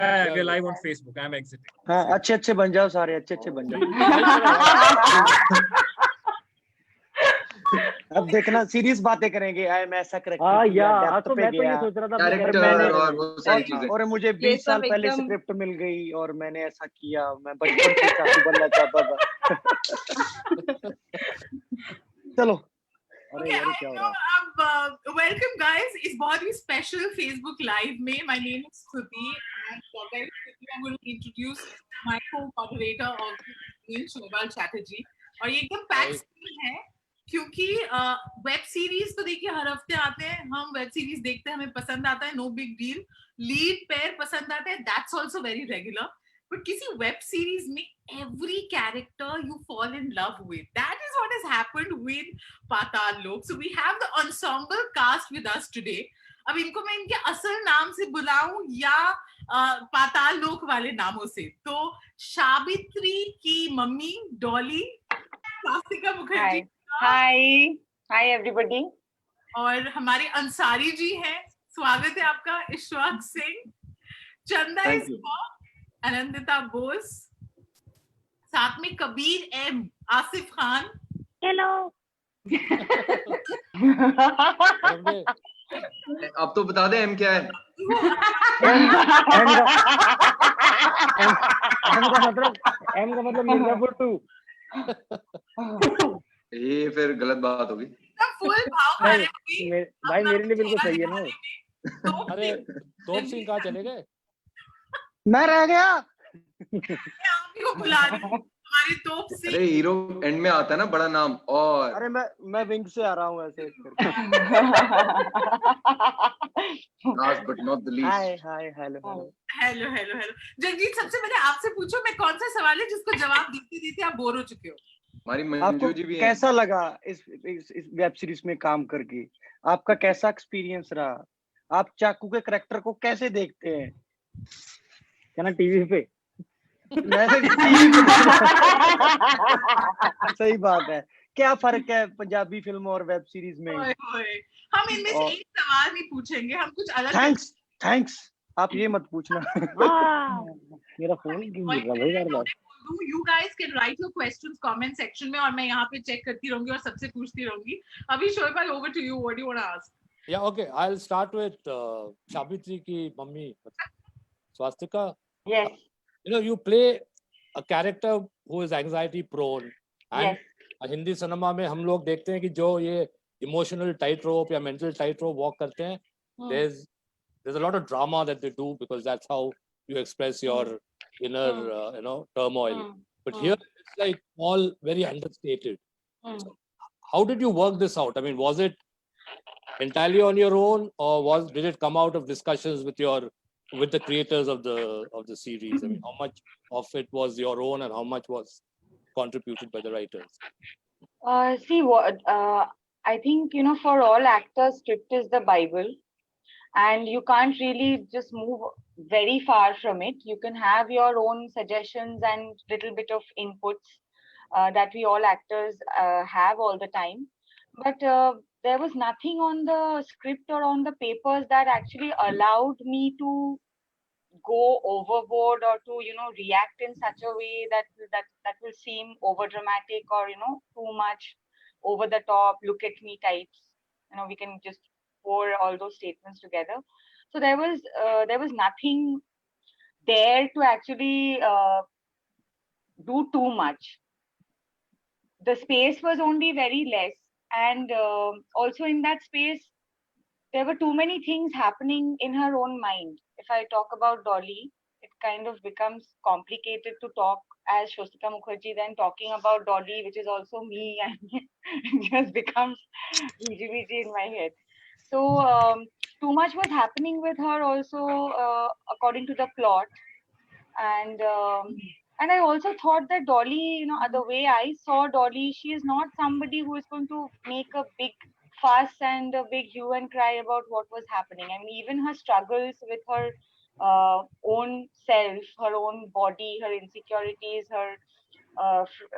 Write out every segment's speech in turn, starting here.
we're live on Facebook. I'm exiting. हाँ, अच्छे बन जाओ सारे, अच्छे बन जाओ। अब देखना सीरियस बातें करेंगे। मैं ऐसा करेक्टर किया, डेप्थ पे गया, सोच रहा था मैंने और वो सारी चीजें। और मुझे 20 साल पहले स्क्रिप्ट मिल गई और मैंने ऐसा किया। मैं बचपन से चाकू बनना चाहता था। चलो। Okay, welcome guys. इस बहुत ही special Facebook Live में my name is Shruti and very quickly I'm going to introduce my co-moderator of the Shobal Chatterjee. और ये एकदम packed screen है क्योंकि वेब सीरीज तो देखिए हर हफ्ते आते हैं, हम वेब सीरीज देखते हैं, हमें पसंद आता है, no big deal. Lead pair पसंद आता है, that's also very regular. But किसी वेब सीरीज में every character you fall in love with, that is what has happened with Patal Lok. So we have the ensemble cast with us today. अब इनको मैं इनके असल नाम से बुलाऊं या पाताल लोक वाले नामों से? तो सावित्री की mummy Dolly, Swastika Mukherjee, hi everybody. और हमारे अंसारी जी हैं, स्वागत है आपका, इशवाक सिंह, चंदा अनंदिता बोस, साथ में कबीर एम, आसिफ खान, हेलो। अब तो बता दे एम क्या है। एम का मतलब मिर्जापुर 2। ये फिर गलत बात होगी। फुल भाव खा रहे हैं भाई, मेरे लिए बिल्कुल सही है ना। अरे तोप सिंह कहाँ चले गए? मैं रह गया। आपको बुला रही हूं, हमारी तोप सिंह। अरे हीरो एंड में आता है ना बड़ा नाम। और अरे मैं विंग से आ रहा हूँ ऐसे। Last but not the least. Hi hello. Jagjit, सबसे पहले आपसे पूछो, मैं कौन सा सवाल है जिसको जवाब देते देते आप बोर हो चुके हो? हमारी मंजू जी भी हैं। कैसा लगा इस वेब सीरीज में काम करके? आपका कैसा एक्सपीरियंस रहा? आप चाकू के करैक्टर को कैसे देखते हैं? क्या ना टीवी पे? सही बात है। क्या फर्क है पंजाबी फिल्म और वेब सीरीज में? हम इनमें से एक सवाल नहीं पूछेंगे, हम कुछ अलग। थैंक्स। आप ये मत पूछना। मेरा फोन क्यों गिर रहा है बार-बार? You guys can write your questions comment section में और मैं यहाँ पे चेक करती रहूंगी और सबसे पूछती रहूंगी। अभी शोएब भाई, over to you. What do you want to ask? Yeah, okay. I'll start with Sabitri की mummy, Swastika. Yes. You know, you play a character who is anxiety prone, and Yes. Hindi cinema में हम लोग देखते हैं कि जो ये emotional tightrope या mental tightrope walk करते हैं, there's a lot of drama that they do because that's how you express your inner turmoil. But here it's like all very understated. So how did you work this out? I mean, was it entirely on your own, or did it come out of discussions with the creators of the series? I mean, how much of it was your own and how much was contributed by the writers? See, what I think, for all actors, script is the Bible, and you can't really just move very far from it. You can have your own suggestions and little bit of inputs that we all actors have all the time. But there was nothing on the script or on the papers that actually allowed me to go overboard or to react in such a way that will seem over dramatic or too much over the top, look at me types. We can just pour all those statements together. So there was nothing there to actually do too much. The space was only very less, and also in that space there were too many things happening in her own mind. If I talk about Dolly, it kind of becomes complicated to talk as Swastika Mukherjee than talking about Dolly, which is also me, and it just becomes VGVG in my head. So too much was happening with her also according to the plot, and I also thought that Dolly, the way I saw Dolly, she is not somebody who is going to make a big fuss and a big hue and cry about what was happening. I mean, even her struggles with her own self, her own body, her insecurities, her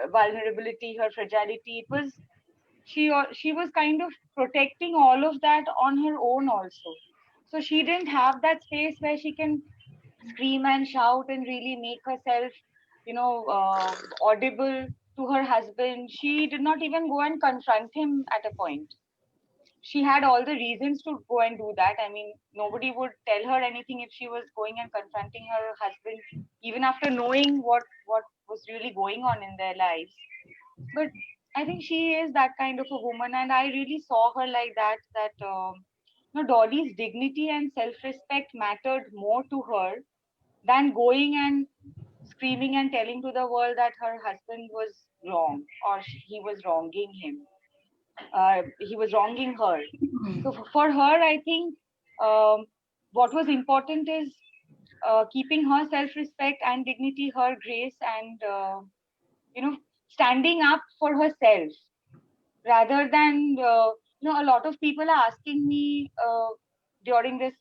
vulnerability, her fragility, it was she was kind of protecting all of that on her own also. So she didn't have that space where she can scream and shout and really make herself, audible to her husband. She did not even go and confront him at a point. She had all the reasons to go and do that. I mean, nobody would tell her anything if she was going and confronting her husband, even after knowing what was really going on in their lives. But I think she is that kind of a woman, and I really saw her like that. Dolly's dignity and self-respect mattered more to her than going and screaming and telling to the world that her husband was wrong or he was wronging him. He was wronging her. So for her, I think what was important is keeping her self-respect and dignity, her grace, and standing up for herself, rather than a lot of people are asking me during this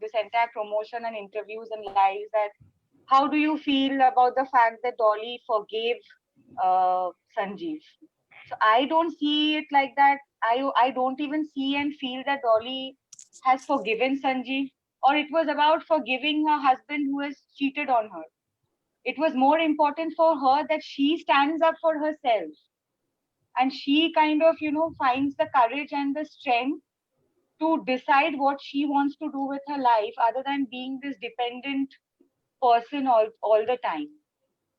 this entire promotion and interviews and lives that how do you feel about the fact that Dolly forgave Sanjeev? So I don't see it like that. I don't even see and feel that Dolly has forgiven Sanjeev, or it was about forgiving her husband who has cheated on her. It was more important for her that she stands up for herself, and she kind of finds the courage and the strength to decide what she wants to do with her life, other than being this dependent person all the time.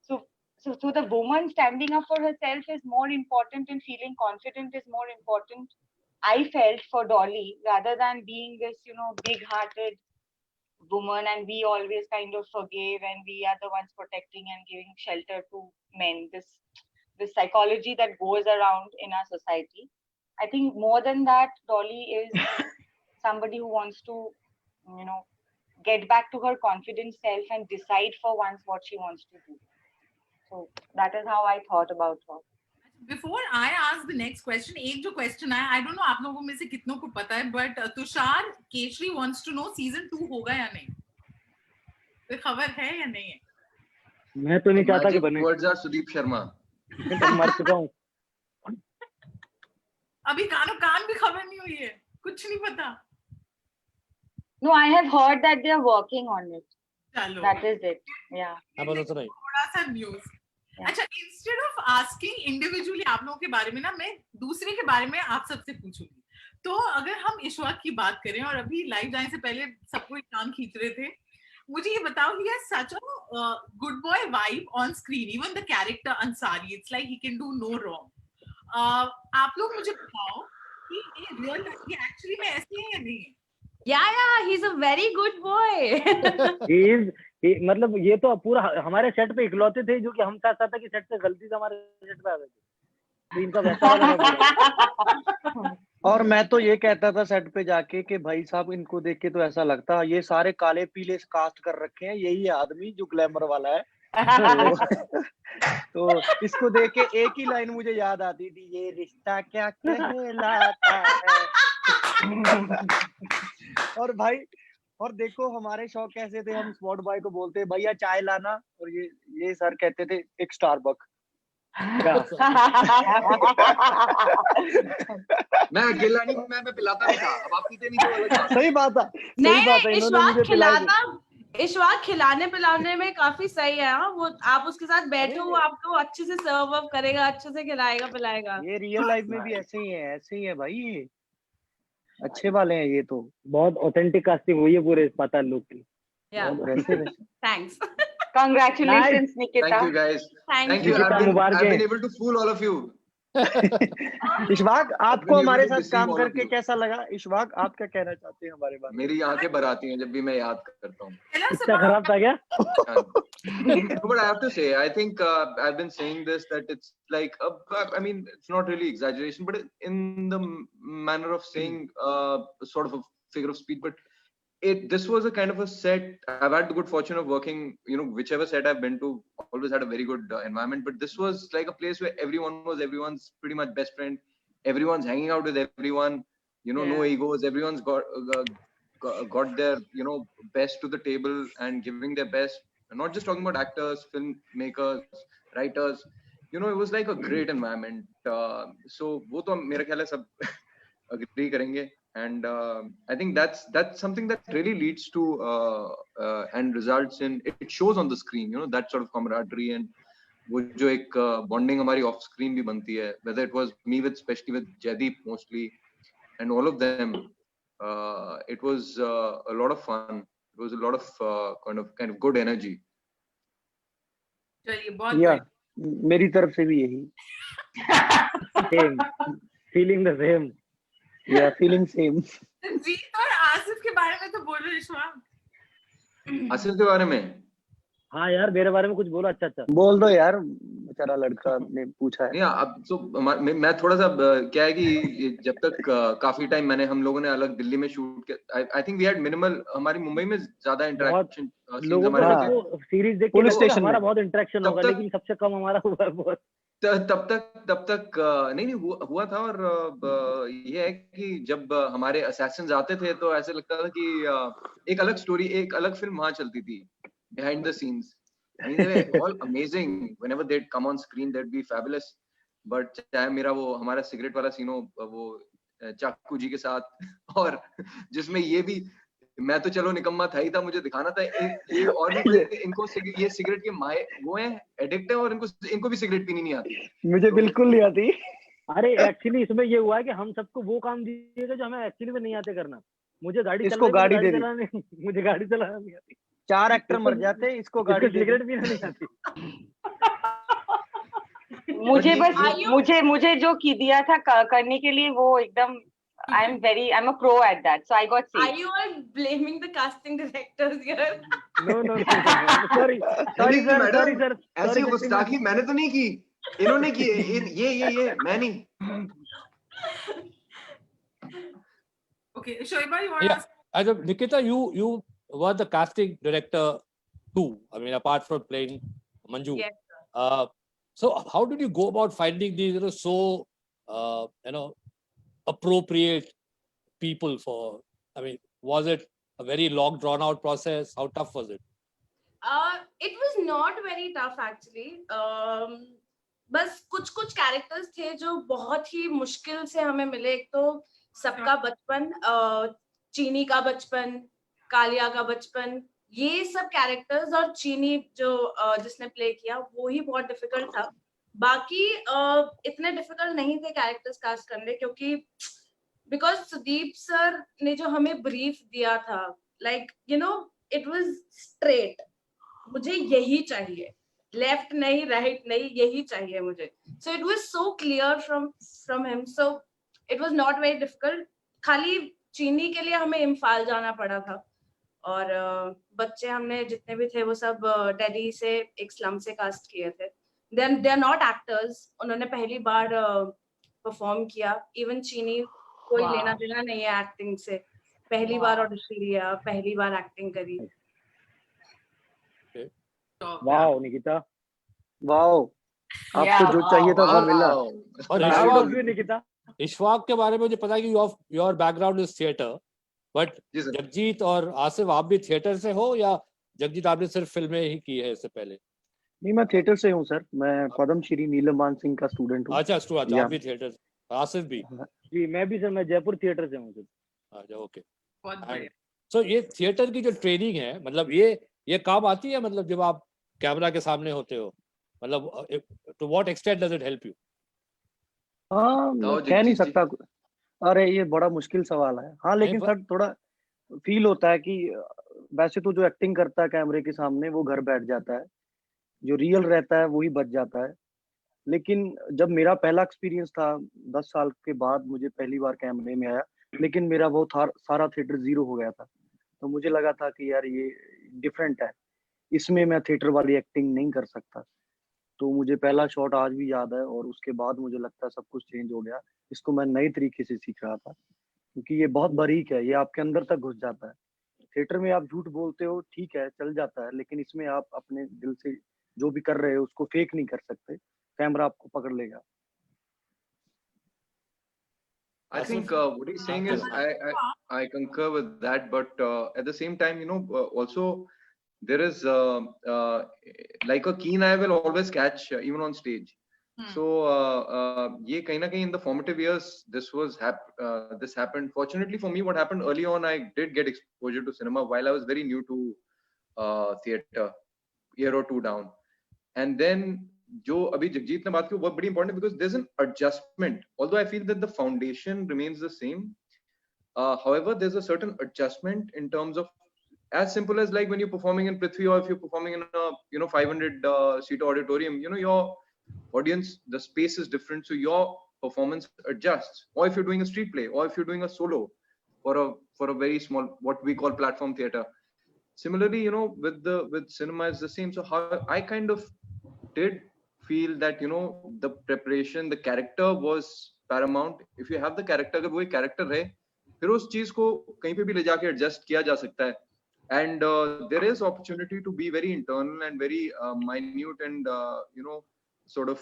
So the woman standing up for herself is more important, and feeling confident is more important, I felt, for Dolly, rather than being this, big-hearted woman and we always kind of forgive and we are the ones protecting and giving shelter to men. This psychology that goes around in our society. I think more than that, Dolly is somebody who wants to, get back to her confident self and decide for once what she wants to do. So that is how I thought about her. Before I ask the next question, एक जो question है, I don't know आप लोगों में से कितनों को पता है, but Tushar Keshari wants to know season 2 होगा या नहीं? कोई खबर है या नहीं है? मैं तो नहीं चाहता कि बने। Words are Sudeep Sharma. मैं तो मर चुका हूँ। अभी कान भी खबर नहीं हुई है, कुछ नहीं पता। No, I have heard that they are working on it. चलो। That is it. Yeah. थोड़ा सा news. अच्छा, instead of asking individually आप लोगों के बारे में ना, मैं दूसरे के बारे में आप सबसे पूछूंगी। तो अगर हम इशवाक की बात करें, और अभी लाइव जाने से पहले सबको एक काम खींच रहे थे, मुझे ये बताओ, he has such a good boy vibe on screen. Even the character Ansari, it's like he can do no wrong. आप लोग मुझे बताओ कि ये real life actually में ऐसे है या नहीं है? Yeah, he's a very good boy. मतलब ये तो पूरा हमारे सेट पे इकलौते थे जो कि हम चाहता था कि सेट से गलती से हमारे सेट पे आ गए थे। इनका वैसा वाला और मैं तो ये कहता था सेट पे जाके कि भाई साहब इनको देख के तो ऐसा लगता ये सारे काले पीले कास्ट कर रखे हैं, यही आदमी जो ग्लैमर वाला है। तो इसको देख के एक ही लाइन मुझे याद आती थी, ये रिश्ता क्या कहलाता है। और भाई, और देखो हमारे शौक कैसे थे, हम स्पॉट बॉय को बोलते भैया चाय लाना, और ये सर कहते थे एक स्टारबक। मैं अकेला नहीं, मैं पिलाता भी था, अब आप पीते नहीं तो अलग बात। सही बात है, सही बात है। इशवाक खिलाता, इशवाक खिलाने पिलाने में काफी सही है। वो आप उसके साथ बैठे हो, आपको अच्छे से सर्व अप करेगा, अच्छे से खिलाएगा पिलाएगा। ये रियल लाइफ में भी ऐसे ही है भाई, ये अच्छे वाले हैं। ये तो बहुत ऑथेंटिक कास्टिंग हुई है पूरे पाताल लोक की। Thanks. Congratulations, Nikita. Thank you guys. Thank you. you. I've been able to fool all of you. Ishwak, आपको हमारे साथ काम करके कैसा लगा? इशवाक, आप क्या कहना चाहते हैं हमारे बारे में? मेरी आंखें भर आती हैं जब भी मैं याद करता हूँ। इतना खराब था क्या? But I have to say, I think I've been saying this, that it's like, I mean, it's not really exaggeration, but in the manner of saying sort of a figure of speech, but this was a kind of a set. I've had the good fortune of working, whichever set I've been to, always had a very good environment, but this was like a place where everyone was everyone's pretty much best friend. Everyone's hanging out with everyone, no egos. Everyone's got their, best to the table and giving their best. I'm not just talking about actors, filmmakers, writers. It was like a great environment. So वो तो मेरे ख्याल है सब agree करेंगे. and I think that's something that really leads to and results in, it shows on the screen, that sort of camaraderie, and वो जो एक bonding हमारी off screen भी बनती है, whether it was me with, especially with Jaideep mostly, and all of them, it was a lot of fun. It was a lot of kind of good energy. चलिए बहुत या बढ़िया। मेरी तरफ से भी यही सेम फीलिंग द सेम या फीलिंग सेम। जीत और आसिफ के बारे में तो बोलो ईश्वर। आसिफ के बारे में हाँ यार मेरे बारे में कुछ बोलो। अच्छा अच्छा बोल दो यार, बेचारा लड़का ने पूछा है। नहीं, अब तो मैं थोड़ा सा क्या है कि जब तक काफी टाइम हम लोगों ने अलग दिल्ली में शूट किया, I think we had minimal, हमारी मुंबई में ज्यादा इंटरेक्शन लोगों हमारे हाँ। को सीरीज देख के पुलिस लगता है स्टेशन हमारा में। बहुत इंटरेक्शन तब होगा, तक- लेकिन सबसे कम हमारा हुआ है बहुत। तब तक नहीं हुआ था। और ये है कि जब हमारे असैसिन्स आते थे तो ऐसे लगता था कि एक अलग स्टोरी, एक अलग फिल्म वहां चलती थी behind the scenes. I mean, they were all amazing. Whenever they'd come on screen, they'd be fabulous. But चाहे मेरा वो हमारा सिगरेट वाला सीन हो, वो चाकू जी के साथ, और जिसमें ये भी, मैं तो चलो निकम्मा था ही था, मुझे दिखाना था ये और भी कोई, इनको ये सिगरेट के माए वो हैं, एडिक्ट है, और इनको भी सिगरेट पीनी नहीं आती। मुझे बिल्कुल नहीं आती। अरे एक्चुअली इसमें ये हुआ है कि हम सबको वो काम दिए गए जो हमें एक्चुअली में नहीं आते करना। मुझे गाड़ी इसको चलानी, गाड़ी दे दी। चलानी मुझे गाड़ी चलाना नहीं आती। 4 एक्टर मर जाते, इसको गाड़ी दे दी। सिगरेट पीना नहीं आती। मुझे ये- बस मुझे जो की दिया था करने के लिए, वो एकदम I'm a pro at that, so I got Are saved. you all blaming the casting directors here? No sorry नहीं, सर, मैडम, सॉरी सर, ऐसी गुस्ताखी मैंने तो नहीं की, इन्होंने की है। ये मैं नहीं। Okay, Shoiba, you want to Yeah. ask? As of Nikita, you were the casting director too. I mean, apart from playing Manju. Yes, So how did you go about finding these, so appropriate people for? I mean, was it a very long, drawn-out process? How tough was it? It was not very tough actually. बस कुछ characters थे जो बहुत ही मुश्किल से हमें मिले। एक तो सबका बचपन, चीनी का बचपन, कालिया का बचपन, ये सब कैरेक्टर्स, और चीनी जो जिसने प्ले किया वो ही बहुत डिफिकल्ट था। बाकी इतने डिफिकल्ट नहीं थे कैरेक्टर्स कास्ट करने, क्योंकि बिकॉज सुदीप सर ने जो हमें ब्रीफ दिया था, लाइक इट वाज स्ट्रेट, मुझे यही चाहिए, लेफ्ट नहीं, राइट नहीं, यही चाहिए मुझे। So it was so clear from him, so it was not very difficult. खाली चीनी के लिए हमें इम्फाल जाना पड़ा था, और बच्चे हमने जितने भी थे वो सब दिल्ली से एक स्लम से कास्ट किए थे। दे आर नॉट एक्टर्स, उन्होंने पहली बार परफॉर्म किया। इवन चीनी कोई लेना देना नहीं है एक्टिंग से, पहली बार ऑडिशन लिया, पहली बार एक्टिंग करी। वाओ निकिता, वाओ, आपको जो चाहिए था वो मिला। और proud of Ishfaq you Nikita. Ishfaq के बारे में मुझे पता है कि your background is theatre, but जी सर। जगजीत और आसिफ, आप भी थिएटर से हो, या जगजीत आपने सिर्फ फिल्में ही की है इससे पहले? नहीं, मैं थिएटर से हूँ सर। मैं पद्मश्री नीलममान सिंह का स्टूडेंट हूँ। अच्छा स्टूडेंट, या। आप भी थिएटर, आसिफ भी? जी मैं भी सर, मैं जयपुर थिएटर से हूँ सर। अच्छा, ओके। बहुत बढ़िया। सो ये थिएटर की जो ट्रेनिंग है, मतलब ये काम आती है, मतलब जब आप कैमरा के सामने होते हो, मतलब to what extent does it help you? हाँ, मैं कह नहीं सकता। अरे ये बड़ा मुश्किल सवाल है। हाँ, लेकिन सर थोड़ा फील होता है कि वैसे तो जो एक्टिंग करता है कैमरे के सामने वो घर बैठ जाता है, जो रियल रहता है वही बच जाता है। लेकिन जब मेरा पहला एक्सपीरियंस था, 10 साल के बाद मुझे पहली बार कैमरे में आया, लेकिन मेरा वो सारा थिएटर जीरो हो गया था। तो मुझे लगा था कि यार ये डिफरेंट है, इसमें मैं थिएटर वाली एक्टिंग नहीं कर सकता। तो मुझे पहला शॉट आज भी याद है, और उसके बाद मुझे लगता है सब कुछ चेंज हो गया। इसको मैं नए तरीके से सीख रहा था, क्योंकि ये बहुत बारीक है, ये आपके अंदर तक घुस जाता है। थिएटर में आप झूठ बोलते हो, ठीक है, चल जाता है, लेकिन इसमें आप अपने दिल से जो भी कर रहे हो उसको फेक नहीं कर सकते, कैमरा आपको पकड़ लेगा। I think what he's saying is I concur with that, but at the same time, also there is like a keen eye will always catch even on stage. So ये कहीं ना कहीं in the formative years this happened. Fortunately for me, what happened early on, I did get exposure to cinema while I was very new to theatre, year or two down. And then जो अभी जगजीत ने बात की वो बहुत बड़ी important because there's an adjustment. Although I feel that the foundation remains the same, however, there's a certain adjustment in terms of as simple as like when you're performing in Prithvi or if you're performing in a 500 seat auditorium, your audience, the space is different, so your performance adjusts. Or if you're doing a street play, or if you're doing a solo for a very small, what we call platform theater. Similarly, with cinema is the same. So how I kind of did feel that the preparation, the character was paramount. If you have the character, अगर वो एक character है, फिर उस चीज को कहीं पे भी ले जाके adjust किया जा सकता है. And there is opportunity to be very internal and very minute and sort of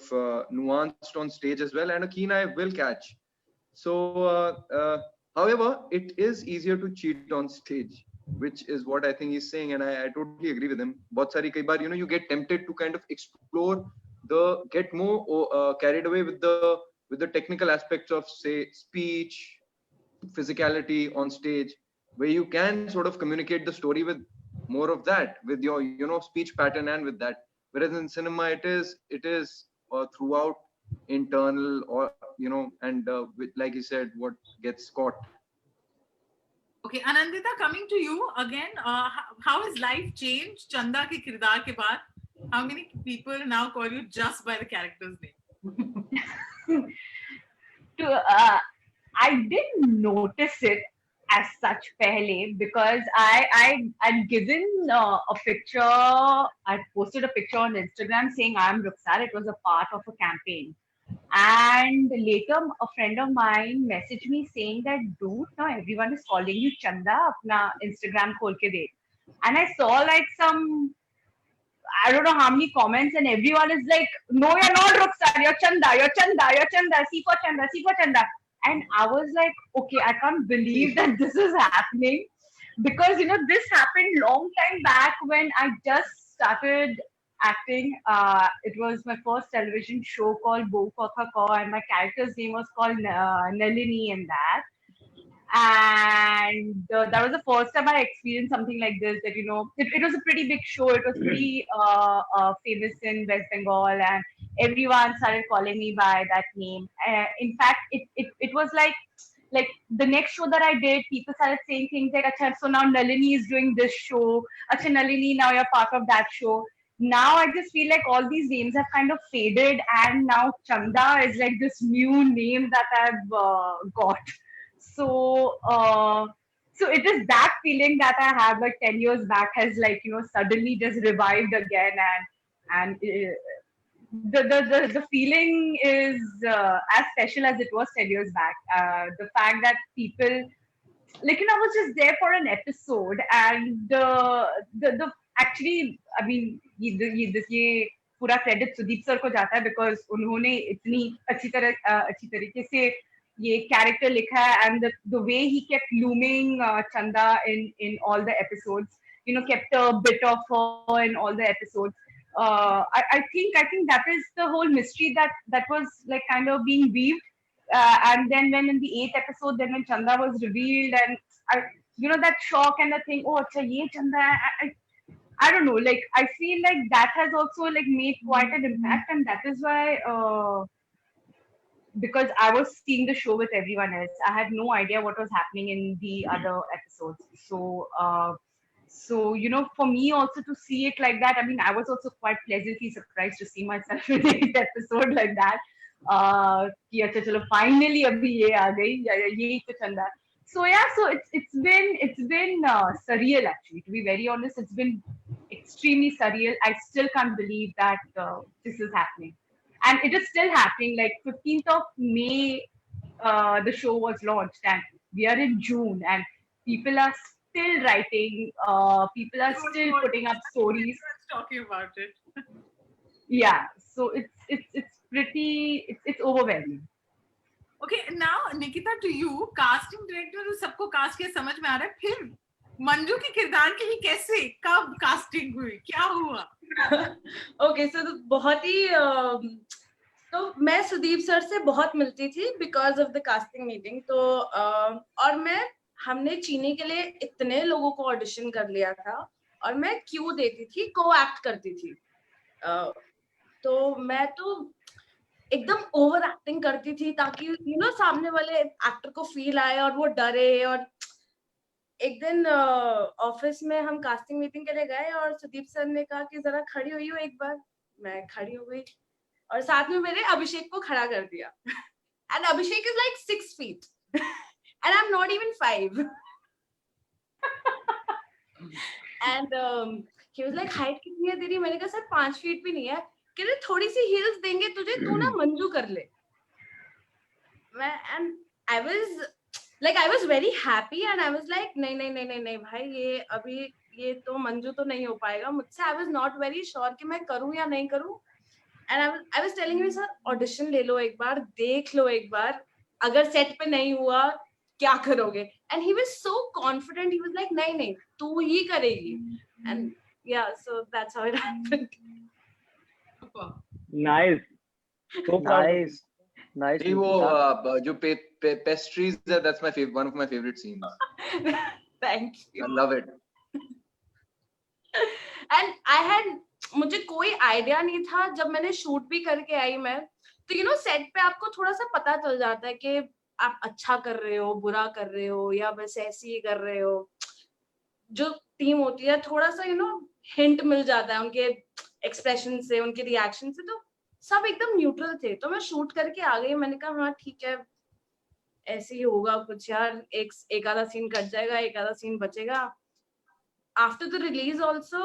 nuanced on stage as well, and a keen eye will catch. So however, it is easier to cheat on stage, which is what I think he's saying, and I totally agree with him. बहुत सारी कई बार you get tempted to kind of explore get more carried away with the technical aspects of, say, speech, physicality on stage, where you can sort of communicate the story with more of that, with your speech pattern and with that. Whereas in cinema, it is throughout internal, or and with, like you said, what gets caught. Okay, Anandita, coming to you again, how has life changed Chanda ke kirdar ke baad? How many people now call you just by the character's name? I didn't notice it as such pehle, because I'd given a picture, I posted a picture on Instagram saying I'm Rukhsar. It was a part of a campaign. And later a friend of mine messaged me saying that, dude, now everyone is calling you Chanda, apna Instagram khol ke dekh. And I saw like some, I don't know how many comments, and everyone is like, no, you're not Rukhsar, you're Chanda, see for Chanda. And I was like, okay, I can't believe that this is happening, because this happened long time back when I just started acting. It was my first television show called Bo Kotha Ko, and my character's name was called Nalini in that. And that was the first time I experienced something like this, that it was a pretty big show. It was pretty famous in West Bengal, and everyone started calling me by that name. In fact, it was like the next show that I did, people started saying things like, Achha, so now Nalini is doing this show. Achha, Nalini, now you're part of that show. Now I just feel like all these names have kind of faded, and now Chanda is like this new name that I've got. So it is that feeling that I have like 10 years back has like, suddenly just revived again, and the feeling is as special as it was 10 years back. The fact that people, like, I was just there for an episode, and the actually, I mean, ये पूरा credit Sudeep sir को जाता है, because उन्होंने इतनी अच्छी तरीके से ये character लिखा है, and the way he kept looming Chanda in all the episodes, kept a bit of her in all the episodes. I think that is the whole mystery that was like kind of being weaved, and then when in the 8th episode, then when Chanda was revealed, and that shock and the thing, oh, acha, ye Chanda, I don't know, like I feel like that has also like made quite an impact, and that is why. Because I was seeing the show with everyone else, I had no idea what was happening in the other episodes. So, for me also to see it like that, I mean, I was also quite pleasantly surprised to see myself in the episode like that. Ki acha chalo, finally abhi ye aa gayi, ye to Chanda. So yeah, so it's been surreal actually. To be very honest, it's been extremely surreal. I still can't believe that this is happening. And it is still happening. Like 15th of May, the show was launched, and we are in June, and people are still writing. People are still putting up stories. Talking about it. Yeah, so it's pretty. It's overwhelming. Okay, now Nikita, to you, casting director तो सबको cast किया समझ में आ रहा है, फिर मंजू के किरदार के लिए कैसे, कब casting हुई, क्या हुआ? Okay, so बहुत ही तो मैं सुदीप सर से बहुत मिलती थी because of the casting meeting. तो और हमने चीनी के लिए इतने लोगों को ऑडिशन कर लिया था और मैं क्यू देती थी, को एक्ट करती थी। तो मैं तो एकदम ओवर एक्टिंग करती थी ताकि सामने वाले एक्टर को फील आए और वो डरे। और एक दिन ऑफिस में हम कास्टिंग मीटिंग के लिए गए और सुदीप सर ने कहा कि जरा खड़ी हुई हो एक बार। मैं खड़ी हो गई और साथ में मेरे अभिषेक को खड़ा कर दिया। And Abhishek is like 6 feet and I'm not even 5. And he was like, height कितनी है तेरी? मैंने कहा सर 5 feet भी नहीं है। कह रहे थोड़ी सी हील्स देंगे तुझे, तू ना मंजू कर ले। and I was very happy and I was like नहीं भाई, ये तो मंजू तो नहीं हो पाएगा मुझसे। I was not very sure कि मैं करूँ या नहीं करूँ। And I was telling him, sir audition ले लो एक बार, देख लो एक बार, अगर सेट पे नहीं हुआ क्या करोगे? And he was so confident. He was like, नहीं तू ही करेगी। And yeah, so that's how it happened. Nice. So proud of you. Nice nice. नहीं, वो जो पेस्ट्रीज है, that's my favorite, one of my favorite scenes. Thank I you. love it. And मुझे कोई idea नहीं था जब मैंने शूट भी करके आई मैं। तो सेट पे आपको थोड़ा सा पता चल जाता है कि आप अच्छा कर रहे हो, बुरा कर रहे हो, या बस ऐसे ही कर रहे हो। जो टीम होती है थोड़ा सा हिंट मिल जाता है उनके एक्सप्रेशन से, उनके रिएक्शन से। तो सब एकदम न्यूट्रल थे। तो मैं शूट करके आ गई। मैंने कहा हाँ ठीक है, ऐसे ही होगा कुछ यार, एक आधा सीन कट जाएगा, एक आधा सीन बचेगा। आफ्टर द रिलीज ऑल्सो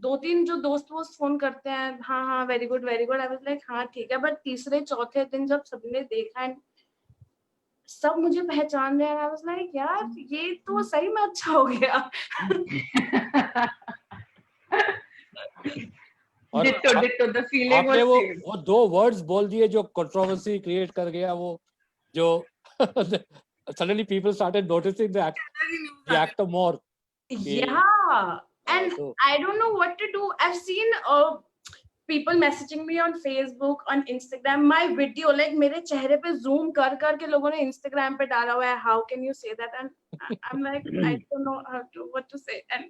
2-3 जो दोस्त फोन करते हैं, हाँ very good very good. I was like हाँ ठीक है। बट तीसरे चौथे दिन जब सबने देखा एंड सब मुझे पहचान रहे हैं, आई वाज लाइक यार ये तो सही में अच्छा हो गया। और Ditto, the feeling आपने was वो same. 2 words बोल दिए जो कंट्रोवर्सी क्रिएट कर गया, वो जो suddenly people started noticing the actor more. Yeah, and So- I don't know what to do. I've seen people messaging me on Facebook, on Instagram, my video, like मेरे चेहरे पे zoom कर के लोगों ने Instagram पे डाला हुआ है, how can you say that? And I'm like, I don't know what to say. And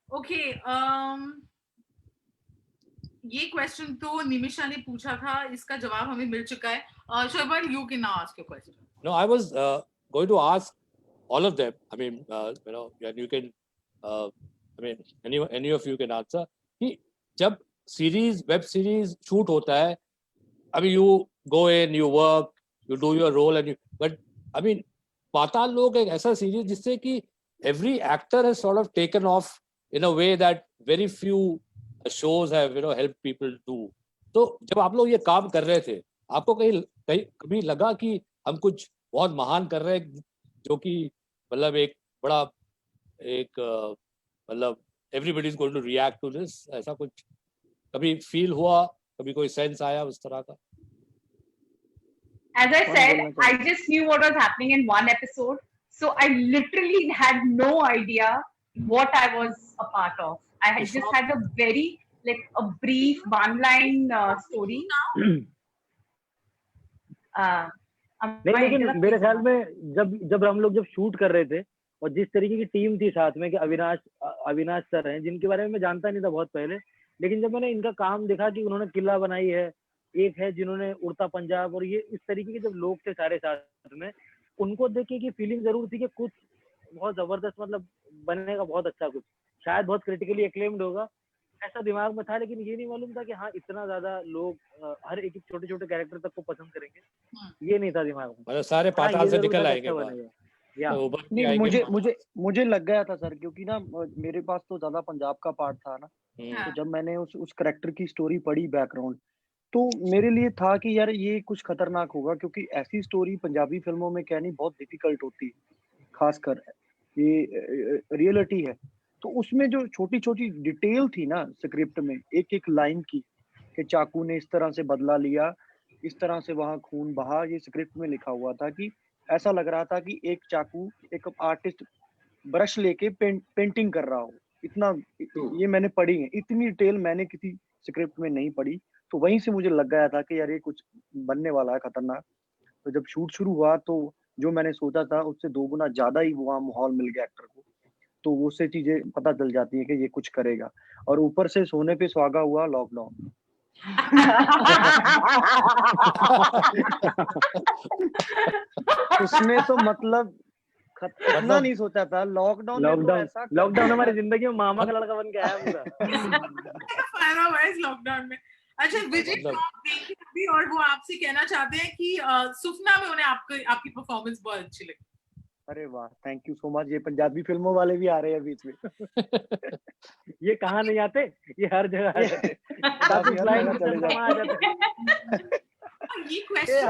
Okay, ये क्वेश्चन तो निमिषा ने पूछा था, इसका जवाब हमें मिल चुका है। Shobhan, you can now ask your question. No, I was going to ask all of them. I mean, and you can, I mean, any of you can answer. कि जब web series shoot होता है, I mean, you go in, you work, you do your role, but I mean, पाताल लोक एक ऐसा series जिससे कि every actor has sort of taken off in a way that very few shows have, helped people do. तो जब आप लोग ये काम कर रहे थे, आपको कभी लगा कि हम कुछ बहुत महान कर रहे हैं, जो कि मतलब एक बड़ा मतलब everybody is going to react to this, ऐसा कुछ कभी फील हुआ, कभी कोई सेंस आया उस तरह का? As I said, I just knew what was happening in one episode, so I literally had no idea what I was a part of. I had just had a very a brief one-line story. नहीं, लेकिन मेरे ख्याल में जब हम लोग shoot कर रहे थे और जिस तरीके की टीम थी साथ में, कि अविनाश सर हैं, जिनके बारे में मैं जानता नहीं था बहुत पहले, लेकिन जब मैंने इनका काम देखा कि उन्होंने किला बनाई है, एक है जिन्होंने उड़ता पंजाब, और ये इस तरीके के जब लोग थे सारे साथ में, उनको देख के फीलिंग जरूर थी कि कुछ बहुत जबरदस्त मतलब बनेगा, बहुत अच्छा, कुछ शायद बहुत क्रिटिकली एक्लेम्ड होगा, ऐसा दिमाग में था। लेकिन ये नहीं मालूम था कि हाँ इतना ज्यादा लोग हर एक छोटे छोटे कैरेक्टर तक को पसंद करेंगे, ये नहीं था दिमाग में। मतलब सारे पाताल से निकल आएंगे नहीं, मुझे लग गया था सर, क्योंकि ना मेरे पास तो ज्यादा पंजाब का पार्ट था ना, तो जब मैंने उस कैरेक्टर की स्टोरी पढ़ी, बैकग्राउंड, तो मेरे लिए था कि यार ये कुछ खतरनाक होगा, क्योंकि ऐसी स्टोरी पंजाबी फिल्मों में कहनी बहुत डिफिकल्ट होती है, खासकर ये रियलिटी है। तो उसमें जो छोटी छोटी डिटेल थी ना स्क्रिप्ट में, एक एक लाइन की, कि चाकू ने इस तरह से बदला लिया, इस तरह से वहां खून बहा, ये स्क्रिप्ट में लिखा हुआ था। कि ऐसा लग रहा था कि एक चाकू, एक आर्टिस्ट ब्रश लेके पेंटिंग कर रहा हो, इतना ये मैंने पढ़ी है, इतनी डिटेल मैंने किसी स्क्रिप्ट में नहीं पड़ी, तो वहीं से मुझे लग गया था कि यार ये कुछ बनने वाला है खतरनाक। तो जब शूट शुरू हुआ तो जो मैंने सोचा था उससे 2 गुना ज़्यादा ही वहाँ माहौल मिल गया एक्टर को। तो वो से चीज़ें पता चल जाती हैं कि ये कुछ करेगा, और ऊपर से सोने पे सुहागा हुआ लॉकडाउन। उसने तो मतलब इतना मतलब नहीं सोचा था, लॉकडाउन ने तो ऐसा कर लॉकडाउन दिया। हमारी जिंदगी में मामा का लड़का बन के आया पूरा। फायदा हुआ है इस लॉकडाउन में। अच्छा विजय, मतलब- तो आप देखें अभी और वो आपसे कहना चाहते हैं कि सुफना में उन्हें आपकी परफॉर्मेंस बहुत अच्छी लगी। अरे वाह, थैंक यू सो मच। ये पंजाबी फिल्मों वाले भी आ रहे हैं बीच में। ये कहाँ नहीं आते, ये हर जगह आ जाते हैं। पंजाबी हर लाइन जगह में चले तर्जुमा आ जाते हैं। ये ये क्वेश्चन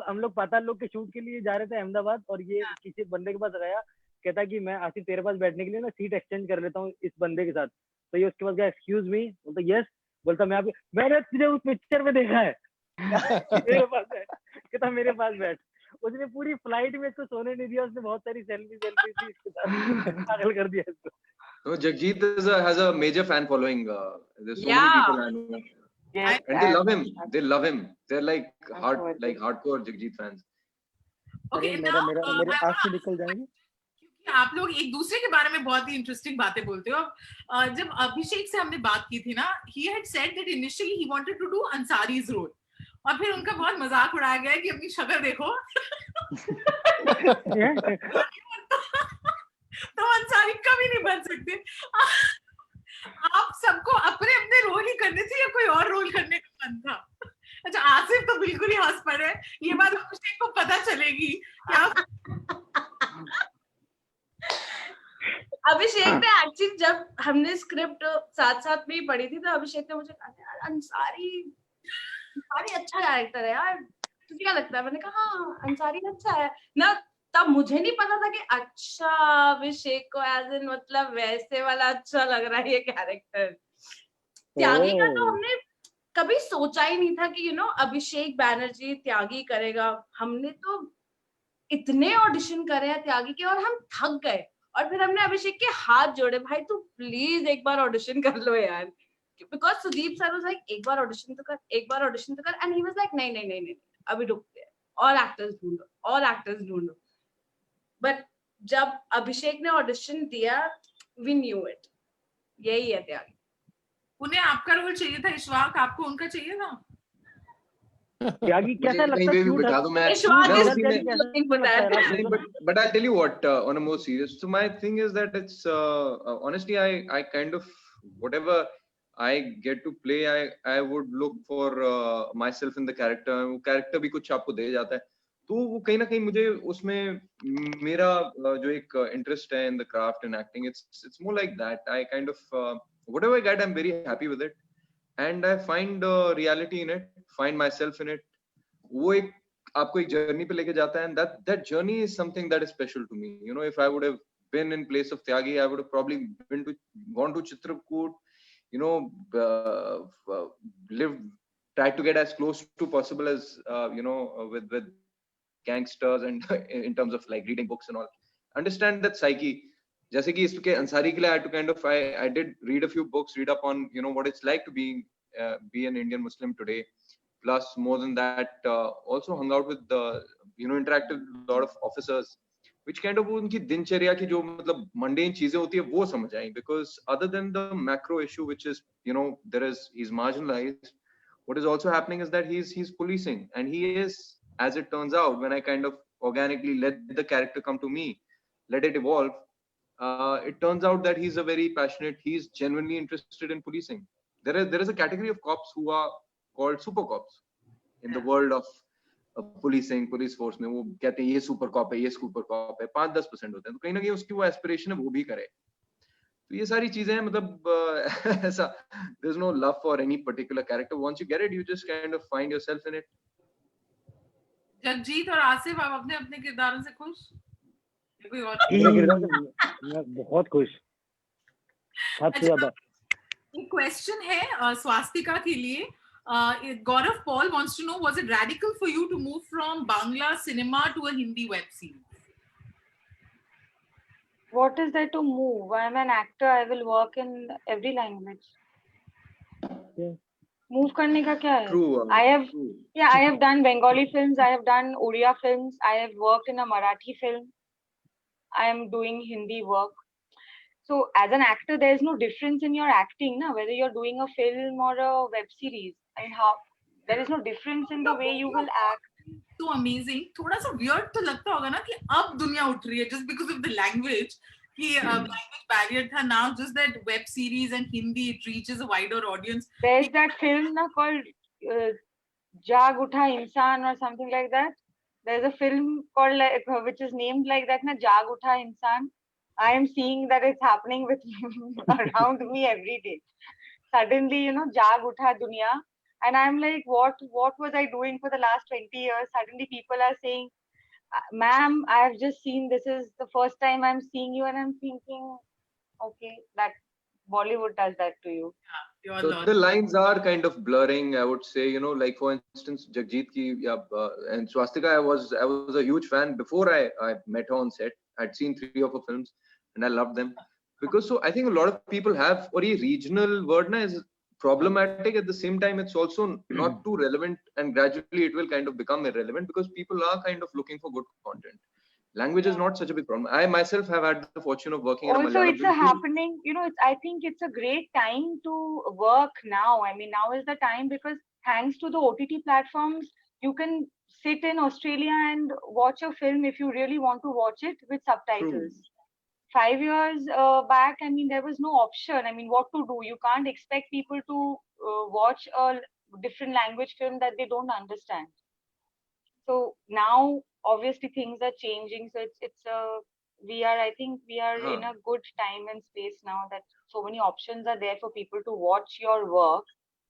हम लोग पाताल लोक के शूट के लिए जा रहे थे अहमदाबाद, और ये किसी बंदे के पास गया, कहता कि मैं आसिफ तेरे पास बैठने के लिए ना सीट एक्सचेंज कर लेता हूँ इस बंदे के साथ। तो ये उसके पास गया, एक्सक्यूज मी, बोलता यस, बोलता मैंने तुझे उस पिक्चर में देखा है। मेरे पास बैठ, कहता मेरे पास बैठ। उसने पूरी फ्लाइट में इसको सोने नहीं दिया, उसने बहुत सारी सेल्फी थी इसके साथ, पागल कर दिया इसको। No, Jagjit has a major fan following. There's so many Yeah. people I know, Yes, and they love him. They love him. They're like Absolutely. hardcore Jagjit fans. Okay अरे नाउ मेरे आँख से निकल जाएंगे। क्योंकि आप लोग एक दूसरे के बारे में बहुत ही इंटरेस्टिंग बातें बोलते हो। जब अभिषेक से हमने बात की थी ना, he had said that initially he wanted to do Ansari's role, और फिर उनका बहुत मजाक उड़ाया गया कि अपनी शक्ल देखो। तो अंसारी कभी नहीं बन सकते। आप सबको अपने अपने रोल ही करने थे या कोई और रोल करने का मन था? अच्छा आसिफ तो बिल्कुल ही हंस पड़े, ये बात अभिषेक को पता चलेगी क्या? अभिषेक ने एक्चुअली जब हमने स्क्रिप्ट साथ साथ में ही पढ़ी थी तो अभिषेक ने मुझे कहा यार अंसारी अच्छा कैरेक्टर है यार, तुझे क्या लगता है? मैंने कहा हाँ अंसारी अच्छा है ना। तब मुझे नहीं पता था कि अच्छा अभिषेक को एज इन मतलब वैसे वाला अच्छा लग रहा है ये कैरेक्टर। त्यागी का तो हमने कभी सोचा ही नहीं था कि अभिषेक बैनर्जी त्यागी करेगा। हमने तो इतने ऑडिशन करे हैं त्यागी के और हम थक गए, और फिर हमने अभिषेक के हाथ जोड़े, भाई तू प्लीज एक बार ऑडिशन कर लो यार, because Sudeep sir was like एक बार ऑडिशन तो कर, एंड ही वाज लाइक नहीं अभी रुकते हैं और एक्टर्स ढूंढो। बट जब अभिषेक ने ऑडिशन दिया वी न्यू इट, यही है त्यागी। उन्हें आपका रोल चाहिए था इशफाक, आपको उनका चाहिए था? त्यागी कैसा मुझे कहीं लगता पे है भी शूट? बिठा दो, मैं इशफाक मैं is उसी में looking for that. but I'll tell you what, on a more serious, so my thing is that it's honestly I kind of whatever I get to play, I would look for myself in the character. वो character भी कुछ आपको दे जाता है, तो वो कहीं ना कहीं मुझे उसमें मेरा जो एक interest है in the craft and acting, it's more like that. I kind of whatever I get I'm very happy with it, and I find reality in it, find myself in it. वो एक आपको एक journey पे लेके जाता है, and that journey is something that is special to me. If I would have been in place of Tyagi, I would have probably gone to Chitrakoot, lived, tried to get as close to possible as with gangsters, and in terms of like reading books and all, understand that psyche. जैसे कि इसके अंसारी के लिए I had to kind of I did read a few books, read up on what it's like to be an Indian Muslim today. Plus, more than that, also hung out with interacted with a lot of officers, which kind of उनकी दिनचर्या की जो मतलब mundane चीजें होती है वो समझ आई. Because other than the macro issue, which is he's marginalized, what is also happening is that he's policing, and he is, as it turns out, when I kind of organically let the character come to me, let it evolve, it turns out that he's genuinely interested in policing. There is a category of cops who are called super cops in the world of policing, police force में वो कहते हैं ये super cop है, ये super cop है, 5-10% होते हैं, तो कहीं ना कहीं उसकी वो aspiration है वो भी करे. तो ये सारी चीजें हैं, मतलब ऐसा there's no love for any particular character. Once you get it, you just kind of find yourself in it. Jagjit और आसिफ, आप अपने अपने किरदारों से खुश? कोई और? मेरे किरदार से मैं बहुत खुश, हद से ज्यादा। एक क्वेश्चन है स्वास्तिका के लिए. Gaurav Paul wants to know, was it radical for you to move from Bangla cinema to a Hindi web series? What is there to move? I'm an actor. I will work in every language. Okay. Move करने का क्या है? True. I have True. Yeah, I have done Bengali films, I have done Oriya films, I have worked in a Marathi film, I am doing Hindi work. So as an actor, there is no difference in your acting, na? Whether you're doing a film or a web series. I mean, how there is no difference in the way you will act. So amazing. थोड़ा सा weird तो लगता होगा ना कि अब दुनिया उठ रही है just because of the language. कि language barrier था, now just that web series and Hindi it reaches a wider audience. There's that film na, called Jag Utha Insan or something like that. There's a film called like, which is named like that, na, Jag Utha Insan. I am seeing that it's happening with around me every day. Suddenly, you know, Jag Utha Dunya. And I'm like, what was I doing for the last 20 years? Suddenly people are saying, ma'am, I have just seen, this is the first time I'm seeing you. And I'm thinking, okay, that Bollywood does that to you. Your So learning. the lines are kind of blurring, I would say, you know, like for instance, Jagjit ki, and Swastika, I was a huge fan before I met her on set. I'd seen 3 of her films and I loved them. Because so I think a lot of people have, or a regional word na is problematic. At the same time, it's also not too relevant, and gradually it will kind of become irrelevant because people are kind of looking for good content. Language is not such a big problem. I myself have had the fortune of working in a Also, Malayalam it's a film. happening, you know, I think it's a great time to work now. I mean, now is the time because thanks to the OTT platforms, you can sit in Australia and watch a film if you really want to watch it with subtitles. 5 years back, I mean, there was no option. I mean, what to do? You can't expect people to watch a different language film that they don't understand. So now, obviously, things are changing. So I think we are in a good time and space now that so many options are there for people to watch your work,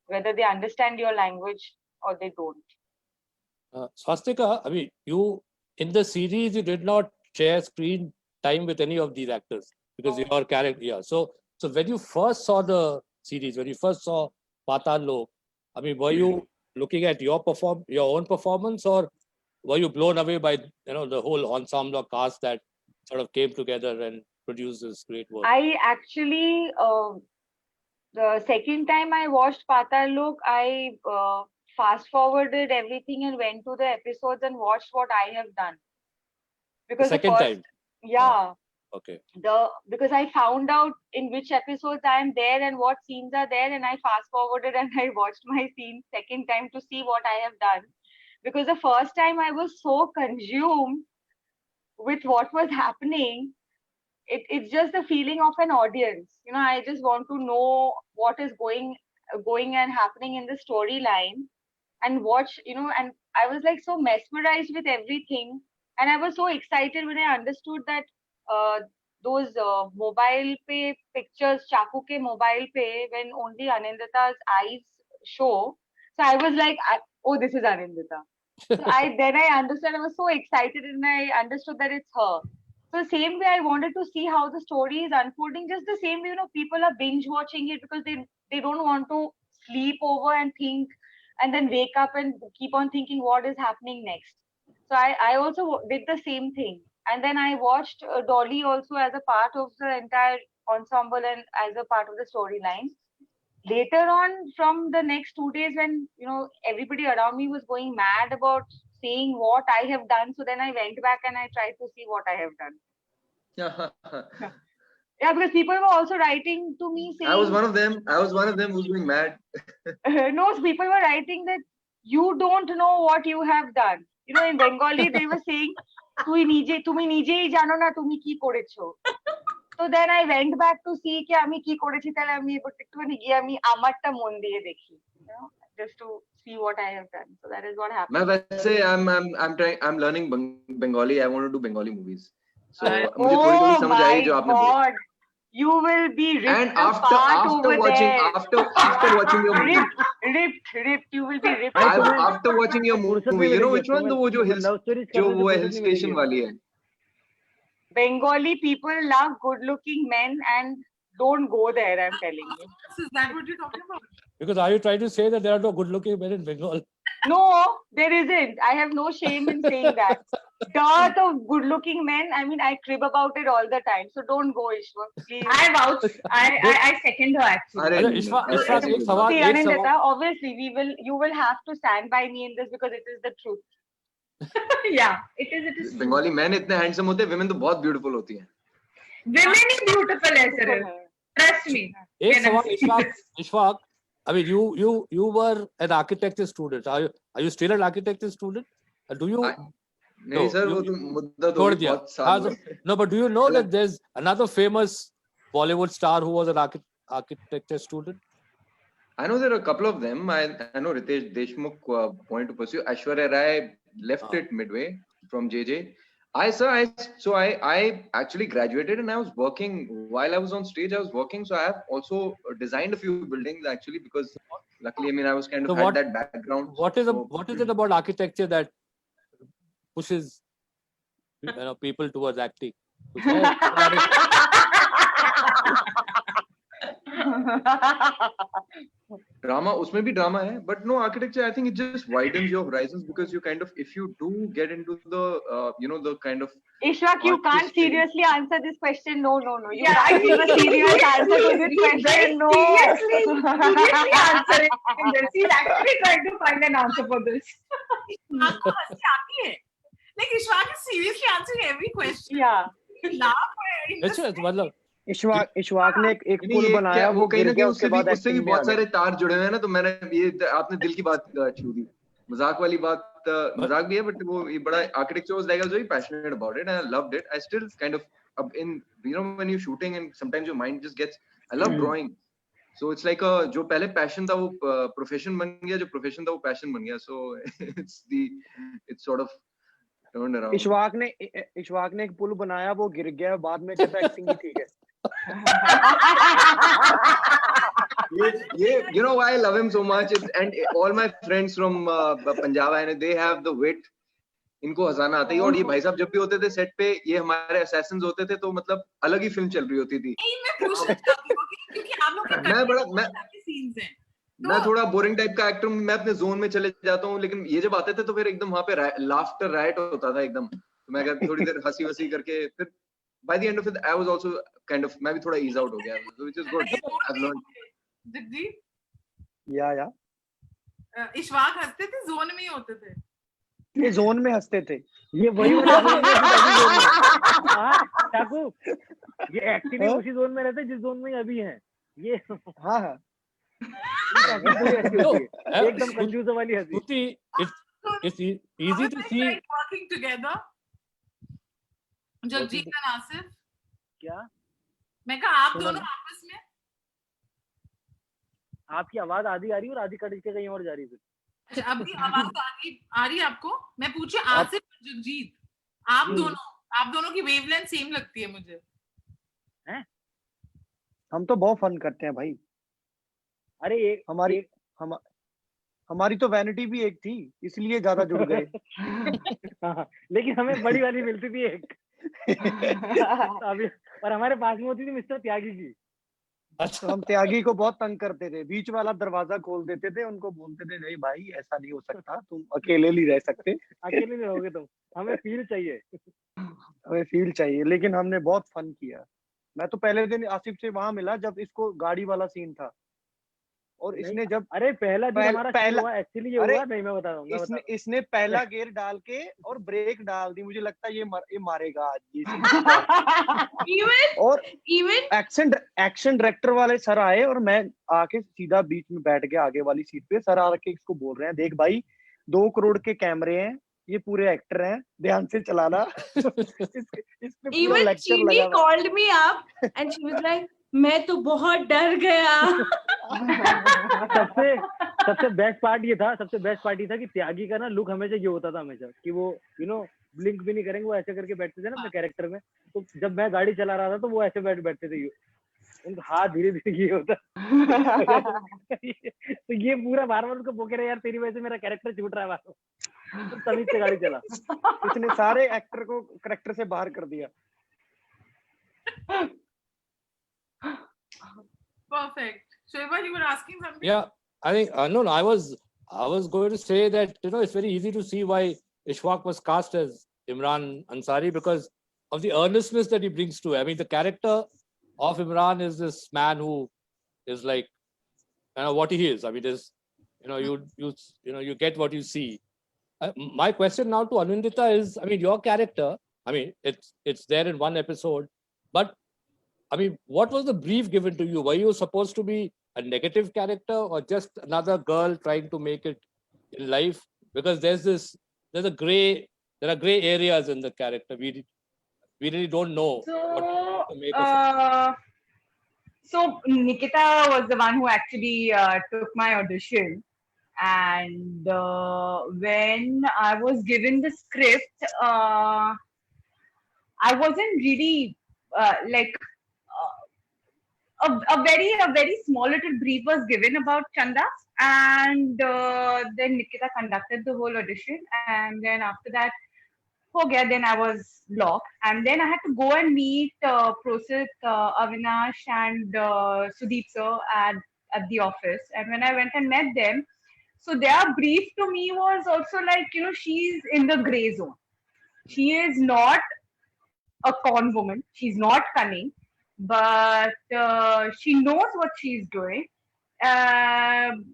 whether they understand your language or they don't. Swastika, I mean, you in the series you did not share screen time with any of these actors because your character. Yeah. So when you first saw the series, when you first saw Patal Lok, I mean, were you looking at your own performance, or were you blown away by the whole ensemble cast that sort of came together and produced this great work? I actually the second time I watched Patal Lok, I fast forwarded everything and went to the episodes and watched what I have done. Because the second time. Yeah. Okay. Because I found out in which episodes I am there and what scenes are there, and I fast forwarded and I watched my scene second time to see what I have done. Because the first time I was so consumed with what was happening, it's just the feeling of an audience. You know, I just want to know what is going and happening in the storyline and watch, and I was like so mesmerized with everything. And I was so excited when I understood that those mobile pay pictures, Chaku ke mobile pay, when only Anindita's eyes show. So I was like, oh, this is Anindita. So then I understood, I was so excited and I understood that it's her. So same way I wanted to see how the story is unfolding, just the same way, people are binge watching it because they don't want to sleep over and think and then wake up and keep on thinking what is happening next. So I also did the same thing. And then I watched Dolly also as a part of the entire ensemble and as a part of the storyline. Later on, from the next 2 days when, everybody around me was going mad about seeing what I have done. So then I went back and I tried to see what I have done. Yeah, because people were also writing to me saying... I was one of them who's going mad. No, people were writing that you don't know what you have done. In Bengali, they were saying, tumi nije hi jano na tumi ki korecho. So then I went back to see ki ami ki korechi tale ami ekটুখানি গিয়ে আমি আমারটা মন দিয়ে দেখি, just to see what I have done. So that is what happened. I'm learning Bengali. I want to do Bengali movies. So मुझे थोड़ी समझ आई जो आपने बोला. You will be ripped and after watching your movie, ripped. You will be ripped. After watching your movie, you know which one? वो जो hill station वाली है. Bengali people love good-looking men and don't go there. I'm telling you. Is that what you're talking about? Because are you trying to say that there are no good-looking men in Bengal? No, there isn't. I have no shame in saying that. Dearth of good-looking men. I mean, I crib about it all the time. So don't go, Ishwar. Please. I vouch. I second her actually. अरे अच्छा, इशफाक ऐसे एक सवाल See, एक Anindita, सवाल obviously, you will have to stand by me in this because it is the truth. Yeah, it is. Bengali man इतने handsome होते हैं, women तो बहुत ब्यूटीफुल होती हैं. Women is beautiful, Cyril. Trust me. एक Can I सवाल say Ishfaq I mean you were an architecture student. Are you still an architecture student? Do you नहीं सर, वो तो मुद्दा तो छोड़ भी दिया? बहुत साल हाँ, हुए. no, but do you know that there's another famous Bollywood star who was an architecture student? I know there are a couple of them. I know Ritesh Deshmukh wanted to pursue. Aishwarya Rai left it midway from JJ. I actually graduated and I was working while I was on stage. I was working, so I have also designed a few buildings actually, because luckily, I mean, I was kind of had that background. What is it about architecture that pushes people towards acting? कुछ है? Drama, उसमें भी drama है, but no, architecture, I think it just widens your horizons, because you kind of, if you do get into the the kind of Ishwak, you can't artistic- seriously answer this question. No. You Yeah, can't give a serious answer to this question. No. seriously answering this. He's actually trying to find an answer for this. आपको हंसी आती है? Like Ishwak is seriously answering every question. Yeah. You laugh in the अच्छा, मतलब इशवाक ने एक नहीं, पुल ये बनाया, क्या, वो कहीं गिर ना गया, कहीं उसके उससे बाद भी एक्टिंग में बहुत आ सारे गया. तार जुड़े हुए हैं ना, तो मैंने ये आपने दिल की बात छू दी. मजाक वाली बात मजाक भी है, बट वो ये बड़ा architecture was like, I was very passionate about it and I loved it. I still kind of अब in when you shooting and sometimes your mind just gets, I love drawing. So it's like जो पहले passion था वो profession बन गया, जो profession था वो पैशन बन गया. So it's sort of turned around. Ishwak ने एक पुल बनाया, वो गिर गया, बाद में कहता एक्टिंग ही ठीक है. You know why I love him so much, and all my friends from Punjab, and they have the wit. इनको हंसाना आता है. और ये भाई साहब जब भी होते थे सेट पे, ये हमारे असैसिन्स होते थे, तो मतलब अलग ही फिल्म चल रही होती थी. नहीं, मैं पूछना चाहती हूँ क्योंकि आप लोग के सीन्स हैं. मैं थोड़ा बोरिंग टाइप का एक्टर हूँ, मैं अपने जोन में चले जाता हूँ, लेकिन ये जब आते थे तो फिर एकदम वहाँ पे लाफ्टर राइट होता था एकदम. तो मैं थोड़ी देर हंसी वसी करके, फिर by the end of it I was also kind of, मैं भी थोड़ा ease out हो गया, so which is good. I've learned. जगजी, या इशवाक हंसते थे, जोन में ही होते थे. ये जोन में हंसते थे. ये वही वाला जोन में. हाँ ठाकुर, ये एक्चुअली उसी जोन में रहते हैं जिस जोन में अभी हैं ये. हाँ एकदम कंफ्यूज वाली हंसी. It's easy to see. Working together. Jagjit और आसिफ, क्या मैं कहा आप दोनों आपस में. आपकी आवाज आधी आ रही है और आधी कट के कहीं और जा रही है. अच्छा, अभी आवाज आ रही है आपको? मैं पूछे आसिफ और जगजीत, आप दोनों की वेवलेंथ सेम लगती है मुझे. हैं? हम तो बहुत फन करते हैं भाई. अरे हमारी तो वैनिटी भी एक थी, इसलिए ज्यादा जुड़ गए. लेकिन हमें बड़ी वाली मिलती थी एक. अभी और हमारे पास में होती थी मिस्टर त्यागी की. तो हम त्यागी को बहुत तंग करते थे, बीच वाला दरवाजा खोल देते थे, उनको बोलते थे नहीं भाई ऐसा नहीं हो सकता, तुम अकेले नहीं रह सकते. अकेले नहीं रहोगे तुम, हमें फील चाहिए. लेकिन हमने बहुत फन किया. मैं तो पहले दिन आसिफ से वहां मिला जब इसको गाड़ी वाला सीन था, और इसने जब पहला दिन हमारा हुआ एक्चुअली, ये हुआ नहीं, मैं बता रहा हूँ. इसने पहला गियर डाल के और ब्रेक डाल दी. मुझे लगता है ये मारेगा आज ये. और इवन एक्शन डायरेक्टर वाले सर आए और मैं आके सीधा बीच में बैठ गया आगे वाली सीट पे. सर आके इसको बोल रहे हैं, देख भाई 2 करोड़ के कैमरे हैं, ये पूरे एक्टर हैं, ध्यान से चलाना. even Chini called me up and she was like, मैं तो बहुत डर गया. सबसे बेस्ट पार्ट ये था, कि त्यागी का ना लुक हमेशा ये होता था हमेशा कि वो ब्लिंक भी नहीं करेंगे, वो ऐसे करके बैठते थे ना अपने कैरेक्टर में. तो जब मैं गाड़ी चला रहा था तो वो ऐसे बैठते थे, उनका हाथ धीरे धीरे ये होता. तो ये पूरा बार उसको बोके रहे, यार तेरी वजह से मेरा कैरेक्टर छूट रहा है बार. तो तभी से गाड़ी चला. इसने सारे एक्टर को कैरेक्टर से बाहर कर दिया. Perfect. Shoiba, you were asking something? Yeah, I think no, I I was going to say that, you know, it's very easy to see why Ishfaq was cast as Imran Ansari because of the earnestness that he brings to it. I mean, the character of Imran is this man who is like, you know, what he is. I mean, is, you know, you get what you see. My question now to Anindita is, I mean, your character, I mean, it's there in one episode, but I mean, what was the brief given to you? Were you supposed to be a negative character or just another girl trying to make it in life? Because there are gray areas in the character. We really don't know what to make of it. So Nikita was the one who actually took my audition, and when I was given the script, I wasn't really like a very small little brief was given about Chanda, and then Nikita conducted the whole audition, and then after that, then I was blocked, and then I had to go and meet Prosit, Avinash, and Sudeep sir at the office. And when I went and met them, so their brief to me was also like, you know, she's in the gray zone. She is not a con woman. She's not cunning, but she knows what she's doing. And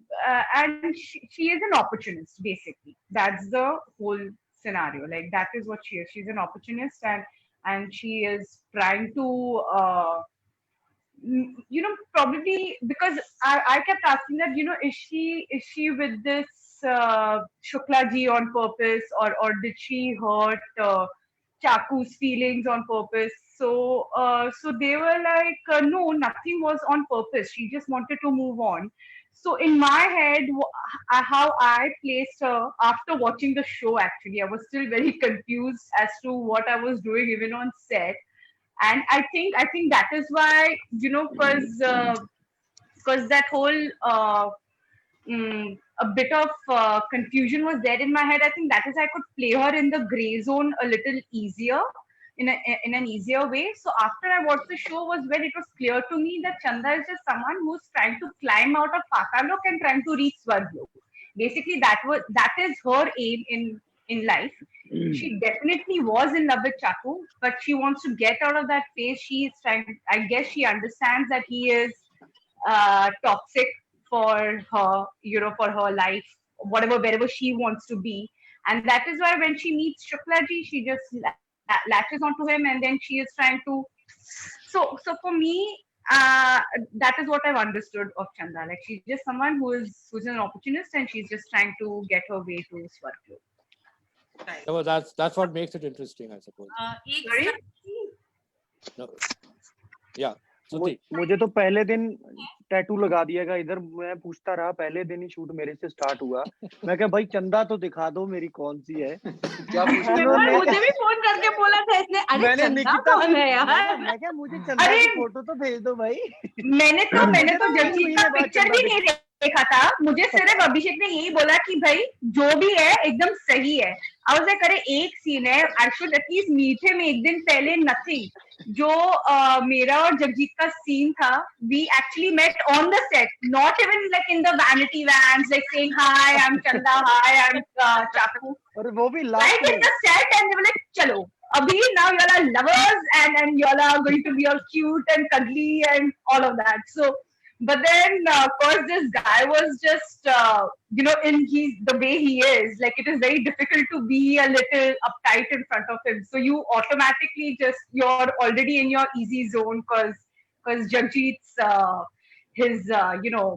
she is an opportunist, basically. That's the whole scenario. Like, that is what she is. She's an opportunist, and she is trying to you know, probably because I kept asking that, you know, is she with this Shukla ji on purpose, or did she hurt Chaku's feelings on purpose? So so they were like, no, nothing was on purpose. She just wanted to move on. So in my head, how I placed her after watching the show, actually, I was still very confused as to what I was doing even on set. And I think that is why, you know, because that whole a bit of confusion was there in my head. I think that is I could play her in the gray zone a little easier, in an easier way. So after I watched the show was when it was clear to me that Chanda is just someone who's trying to climb out of Patalok and trying to reach Swarglok. Basically, that is her aim in life. She definitely was in love with Chaku, but she wants to get out of that phase. She is trying. I guess she understands that he is toxic for her, you know, for her life, wherever she wants to be. And that is why when she meets Shukla ji, she just latches onto him, and then she is trying to. So for me, that is what I've understood of Chanda. Like, she's just someone who's an opportunist, and she's just trying to get her way to Swarglok. Right. So that's what makes it interesting, I suppose. Sorry? No. Yeah. Suti. मुझे तो पहले दिन tattoo लगा दिएगा इधर। मैं पूछता रहा, पहले दिन ही शूट मेरे से स्टार्ट हुआ। मैं कहा भाई चंदा तो दिखा दो मेरी कौन सी है, क्या मुझे भी फोन करके बोला था इसने, अरे चंदा कौन है यार? मैं क्या, मुझे चंदा की फोटो तो भेज दो भाई। मैंने तो जगजीत का पिक्चर भी नहीं देखा था। मुझे सिर्फ अभिषेक ने यही बोला कि भाई जो भी है एकदम सही है। आई वाज लाइक, अरे एक सीन है, I should at least meet him एक दिन पहले। नथिंग। जो मेरा और जगजीत का सीन था, we actually met on the set, not even like in the vanity vans, like saying hi I am Chanda, hi I am Chaku, और वो भी right in the set. And they were like, चलो अभी now you all are lovers, and you all are going to be all cute and cuddly and all of that. So but then of course this guy was just you know, he's the way he is, like, it is very difficult to be a little uptight in front of him. So you automatically you're already in your easy zone, because Jagjeet's his you know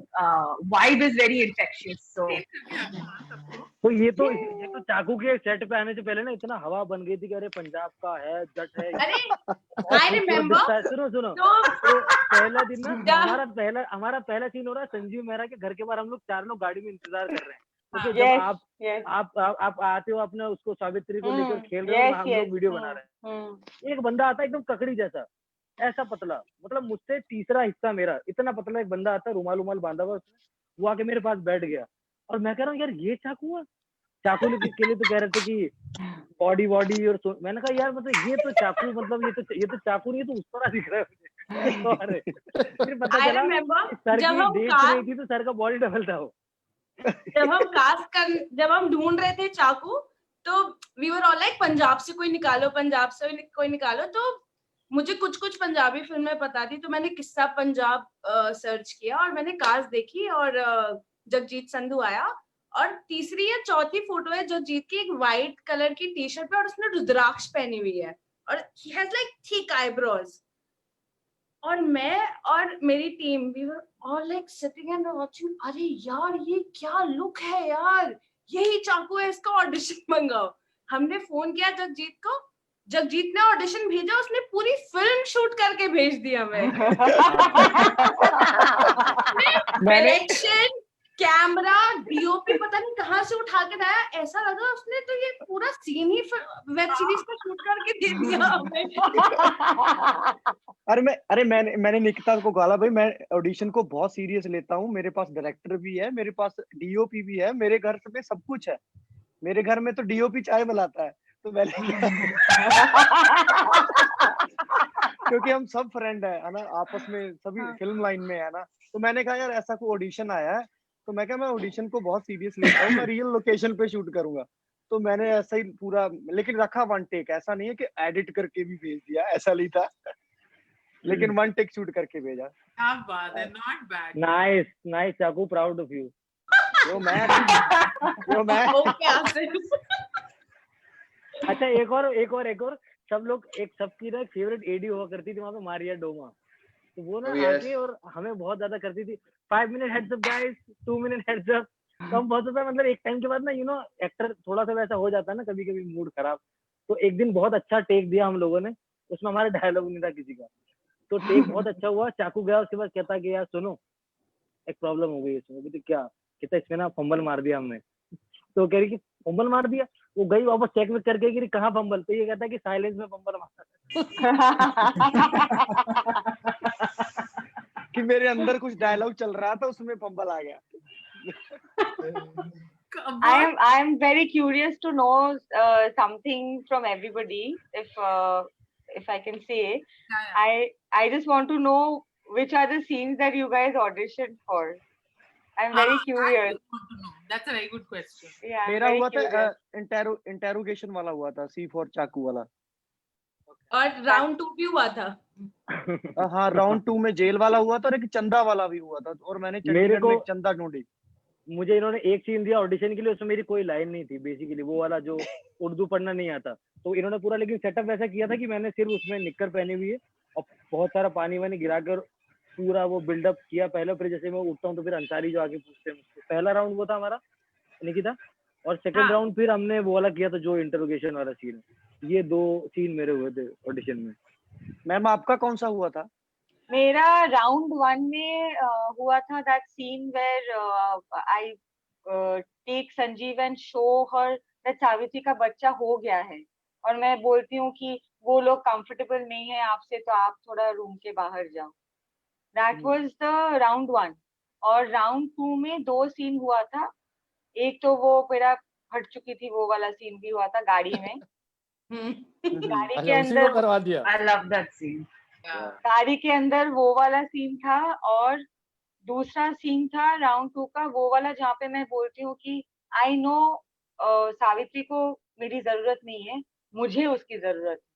vibe is very infectious. So तो ये तो चाकू के set पे आने से पहले ना इतना हवा बन गई थी कि अरे पंजाब का है, जट है। अरे आई रिमेम्बर, सुनो तो पहला दिन ना हमारा पहला सीन हो रहा है संजीव मेहरा के घर के बाहर। हम लोग 4 लोग गाड़ी में इंतजार कर रहे हैं। तो जब आप आते हो, अपने उसको सावित्री को लेकर खेल रहे हो, हम लोग वीडियो बना रहे हैं। एक बंदा आता है एकदम ककड़ी जैसा, ऐसा पतला, मतलब मुझसे तीसरा हिस्सा मेरा, इतना पतला एक बंदा आता है, रुमाल बांधा हुआ, वो आके मेरे पास बैठ गया। और मैं कह रहा हूँ यार ये चाकू है। चाकू के लिए तो कह रहे थे कि बॉडी और मैंने कहा यार मतलब ये तो चाकू, मतलब ये तो चाकू नहीं, तो उस तरह दिख रहा है। फिर पता चला सर की देख रही थी तो सर का बॉडी डबल था वो। जब हम ढूंढ रहे थे चाकू, तो we were all like Punjab से कोई निकालो, पंजाब से कोई निकालो। तो मुझे कुछ कुछ पंजाबी फिल्में पता थी, तो मैंने किस्सा पंजाब सर्च किया और मैंने कास्ट देखी, और जगजीत संधू आया। और तीसरी या चौथी फोटो है जगजीत की, एक व्हाइट कलर की टी शर्ट पे, और उसने रुद्राक्ष पहनी हुई है, और he has like thick eyebrows. और मैं और मेरी टीम, we were all like sitting and watching, अरे यार ये क्या लुक है यार, यही चाकू है, इसका ऑडिशन मंगाओ। हमने फोन किया जगजीत को, जगजीत ने ऑडिशन भेजा, उसने पूरी फिल्म शूट करके भेज दी हमें। डायरेक्शन, कैमरा, डीओपी पता नहीं कहाँ से उठा के लाया, ऐसा लगा उसने तो ये पूरा सीन ही वेब सीरीज का शूट करके दे दिया हमें। अरे मैंने निकिता को गाला, भाई मैं ऑडिशन को बहुत सीरियस लेता हूँ, मेरे पास डायरेक्टर भी है, मेरे पास डीओपी भी है, मेरे घर में सब कुछ है। मेरे घर में तो डीओपी चाय बनाता है, तो मैंने क्योंकि हम सब फ्रेंड है ना, आपस में सभी फिल्म लाइन में है ना। तो मैंने कहा यार ऐसा कोई ऑडिशन आया है, तो मैं मैं ऑडिशन को बहुत सीरियस लेता हूँ, मैं रियल लोकेशन पे शूट करूंगा। तो मैंने ऐसा ही पूरा, लेकिन रखा वन टेक, ऐसा नहीं है कि एडिट करके भी भेज दिया, ऐसा नहीं था। लेकिन वन टेक शूट करके भेजा। क्या बात है, नॉट बैड। नाइस चाकू, प्राउड ऑफ यू। यो मैं अच्छा एक और सब लोग, एक सबकी ना फेवरेट एडी हुआ करती थी वहां पे, मारिया डोमा। तो वो ना आके और हमें बहुत ज्यादा करती थी, 5 minute heads up guys, 2 minute heads up. तो हम बहुत ज्यादा, मतलब एक टाइम के बाद ना एक्टर थोड़ा सा वैसा हो जाता है ना, कभी कभी मूड खराब। तो एक दिन बहुत अच्छा टेक दिया हम लोगों ने, उसमें हमारा डायलॉग नहीं था किसी का, तो टेक बहुत अच्छा हुआ। चाकू गया उसके बाद, कहता कि यार सुनो एक प्रॉब्लम हो गई इसमें। तो क्या कहता, इसमें ना फंबल मार दिया हमने। तो कह रही कि फंबल मार दिया, वो गई वापस चेक वेक करके कि कहाँ फंबल, तो ये कहता है कि साइलेंस में फंबल मारा। कि मेरे अंदर कुछ डायलॉग चल रहा था, उसमें फंबल आ गया। I am very curious to know something from everybody, if I can say. I just want to know which are the scenes that you guys auditioned for. I'm very curious. I want to know. That's a very good question. Yeah, I'm मेरा very हुआ curious. था interrogation वाला हुआ था, C for चाकू वाला। और round 2 भी हुआ था। हाँ राउंड 2 में जेल वाला हुआ था, और एक चंदा वाला भी हुआ था, और मैंने चंडीगढ़ में एक चंदा ढूंढी। मुझे इन्होंने एक सीन दिया ऑडिशन के लिए, उसमें मेरी कोई लाइन नहीं थी बेसिकली, वो वाला जो उर्दू पढ़ना नहीं आता। तो इन्होंने पूरा लेकिन सेटअप वैसा किया था कि मैंने सिर्फ उसमें निक्कर पहनी हुई है और बहुत सारा पानी वानी गिराकर पूरा वो बिल्डअप किया पहले। फिर जैसे मैं उठता हूँ तो फिर अंसारी जो आके पूछते हैं मुझसे। पहला राउंड वो था हमारा निकिता, और सेकंड राउंड फिर हमने वो वाला किया था जो इंटरोगेशन वाला सीन है। ये 2 सीन मेरे हुए थे ऑडिशन में। मैम आपका कौन सा हुआ था? मेरा राउंड 1 में हुआ था that scene where I take Sanjeev and show her that Savitri का बच्चा हो गया है, और मैं बोलती हूँ कि वो लोग कंफर्टेबल नहीं है आपसे, तो आप थोड़ा रूम के बाहर जाओ। That was the round 1। और राउंड 2 में 2 सीन हुआ था। एक तो वो मेरा फट चुकी थी वो वाला सीन भी हुआ था गाड़ी में। गाड़ी के अंदर करवा दिया। I love that scene. गाड़ी के अंदर वो वाला सीन था। और दूसरा सीन था राउंड 2 का, वो वाला जहाँ पे मैं बोलती हूँ कि आई नो सावित्री को मेरी जरूरत नहीं है, मुझे उसकी जरूरत है।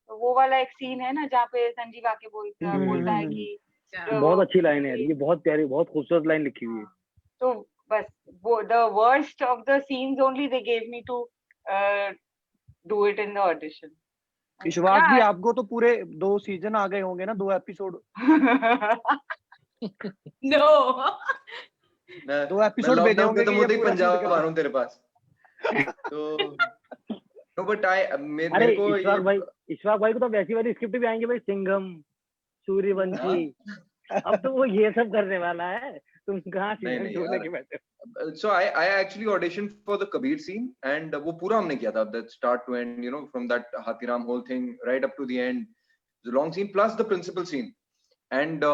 तो वो वाला एक सीन है ना जहाँ पे संजीव आके बोलता है कि बहुत अच्छी लाइन है ये, बहुत प्यारी, बहुत खूबसूरत लाइन लिखी हुई है। तो बस वो the worst of the scenes only they gave me to do it in the audition. विश्वास भी आपको तो पूरे 2 सीजन आ गए होंगे ना, 2 एपिसोड। नो 2 एपिसोड भेजे होंगे कि ये पंजाब आ रहा हूं तेरे पास। तो नो बट मेरे को इशफाक भाई को तो वैसी वाली स्क्रिप्ट भी आएंगे भाई, सिंघम, सूर्यवंशी। अब तो वो ये सब करने वाला है, तुम कहाँ सीजन ढूंढने के बैठे हो? So I actually auditioned for the Kabir scene, and वो पूरा हमने किया था, that start to end, from that Hathiram whole thing right up to the end, the long scene plus the principal scene. And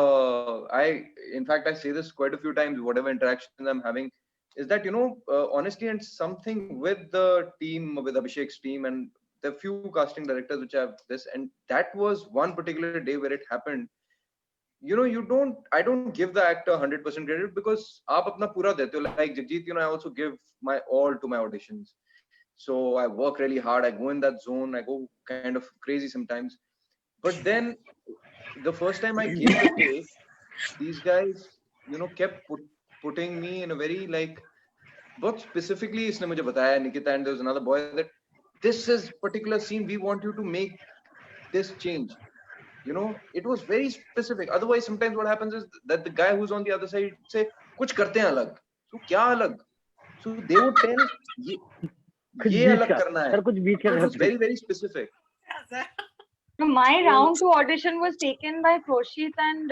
in fact I say this quite a few times, whatever interactions I'm having, is that honestly, and something with the team, with Abhishek's team and the few casting directors which have this, and that was one particular day where it happened. you know, I don't give the actor 100% credit because आप अपना पूरा देते हो. Like Jagjit, you know, I also give my all to my auditions. So I work really hard. I go in that zone. I go kind of crazy sometimes. But then the first time I gave the take, these guys, you know, kept putting me in a very like, बहुत specifically इसने मुझे बताया, Nikita and there was another boy, that this is particular scene, we want you to make this change. You know, it was very specific. Otherwise, sometimes what happens is that the guy who's on the other side say, कुछ करते हैं अलग. So क्या अलग? So they would tell, ये अलग करना है. सर कुछ बीच It was very, very specific. No, my round 2 audition was taken by Proshit and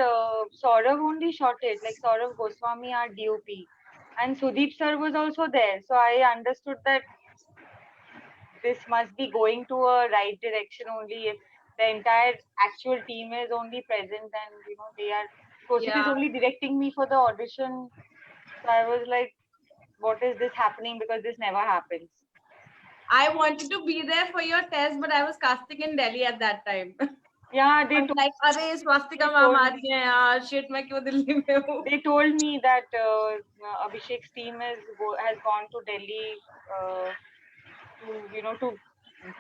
Saurav only shot it, like Saurav Goswami, our DOP. And Sudeep sir was also there. So I understood that this must be going to a right direction only if the entire actual team is only present and, you know, Proshit is Yeah. only directing me for the audition. So I was like, what is this happening? Because this never happens. I wanted to be there for your test, but I was casting in Delhi at that time. Yeah, they I'm like, अरे Swastika ma'am आ रही हैं यार, shit मैं क्यों दिल्ली में हूँ? They told me that Abhishek's team has gone to Delhi to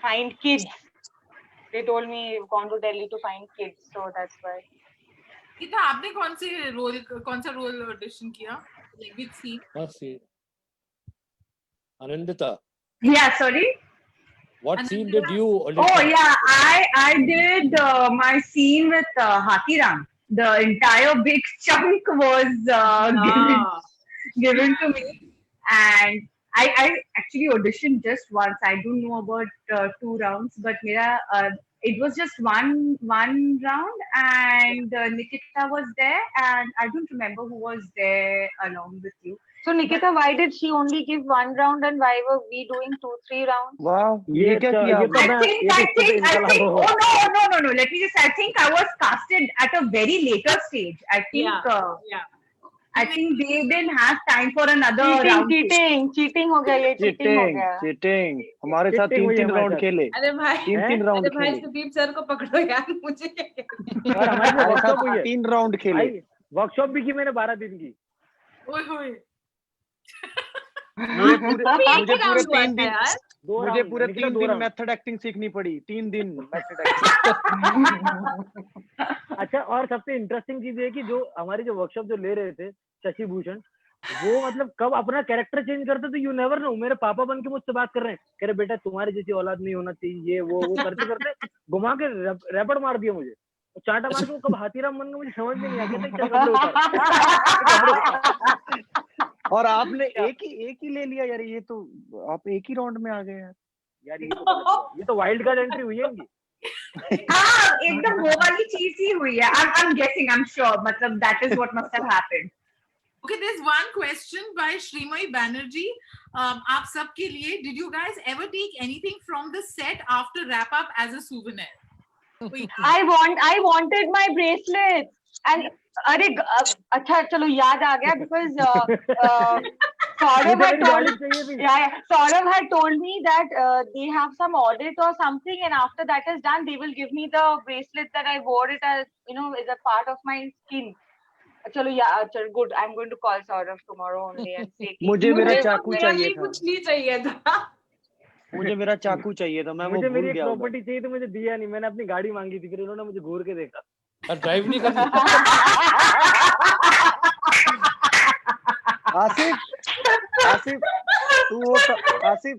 find kids. They told me gone to Delhi to find kids, so that's why. Gita, आपने कौन सा रोल ऑडिशन किया? Like which scene? See. Anindita, Yeah, sorry. what And scene then did you Oh audition? yeah, I did my scene with Hathiram. The entire big chunk was Ah. given to me, and I actually auditioned just once. I don't know about 2 rounds, but it was just one round, and Nikita was there, and I don't remember who was there along with you. So Nikita, why did she only give 1 round and why were we doing 2-3 rounds? वाह, ये क्या किया ये तो आपने? I think. Oh no. Let me just. I think I was casted at a very later stage. I think. Yeah. I think they didn't have time for another round. Cheating हो गया, ये cheating हो गया. Cheating हमारे साथ Cheating हुई 3 हमारे round साथ। खेले. अरे भाई, 3 राउंड अरे भाई खेले. सुदीप सर को पकड़ो यार, मुझे क्या कहना? और हमारे हमारे वर्कशॉप साथ हुई है 3 राउंड खेले. वर्कशॉप भी की मैंने 12 दिन की. ओए होए। मुझे पूरे एक round 3 हुआ था दिन यार। मुझे पूरे 3 दिन मैथ मेथड एक्टिंग सीखनी पड़ी. 3 दिन मेथड एक्टिंग. अच्छा, और सबसे इंटरेस्टिंग चीज ये कि जो हमारी जो वर्कशॉप जो ले रहे थे शशि भूषण, वो मतलब कब अपना कैरेक्टर चेंज करते तो यू नेवर नो. मेरे पापा बन के मुझसे बात कर रहे हैं, कह रहे बेटा तुम्हारी जैसी औलाद नहीं होना चाहिए, ये वो करते करते घुमा के रैपड़ मार दिया मुझे. चाटा मार के वो कब हाथीराम बन गए मुझे समझ में नहीं आ गया. चल कपड़े उतार. और आपने एक ही ले लिया यार. ये तो आप एक ही राउंड में आ गए यार. यार ये तो वाइल्ड कार्ड एंट्री हुई है इनकी. हाँ, एकदम वो वाली चीज ही हुई है. I'm guessing, I'm sure. मतलब that is what must have happened. Okay, there's one question by Shrimay Banerjee. आप सबके लिए, did you guys ever take anything from the set after wrap up as a souvenir? I wanted my bracelet and अरे अच्छा चलो याद आ गया because Saurav had told me that they have some audit or something, and after that is done they will give me the bracelet that I wore it as, you know, as a part of my skin. चलो चलो good, I'm going to call Saurav tomorrow only and say मुझे मेरा चाकू चाहिए था. कुछ नहीं चाहिए था. मुझे मेरा चाकू चाहिए था. मैं वो मुझे भूल मेरी एक गया. प्रॉपर्टी चाहिए तो मुझे दिया नहीं. मैंने अपनी गाड़ी मांगी थी, फिर उन्होंने मुझे घूर के देखा. ड्राइव नहीं करनी. आसिफ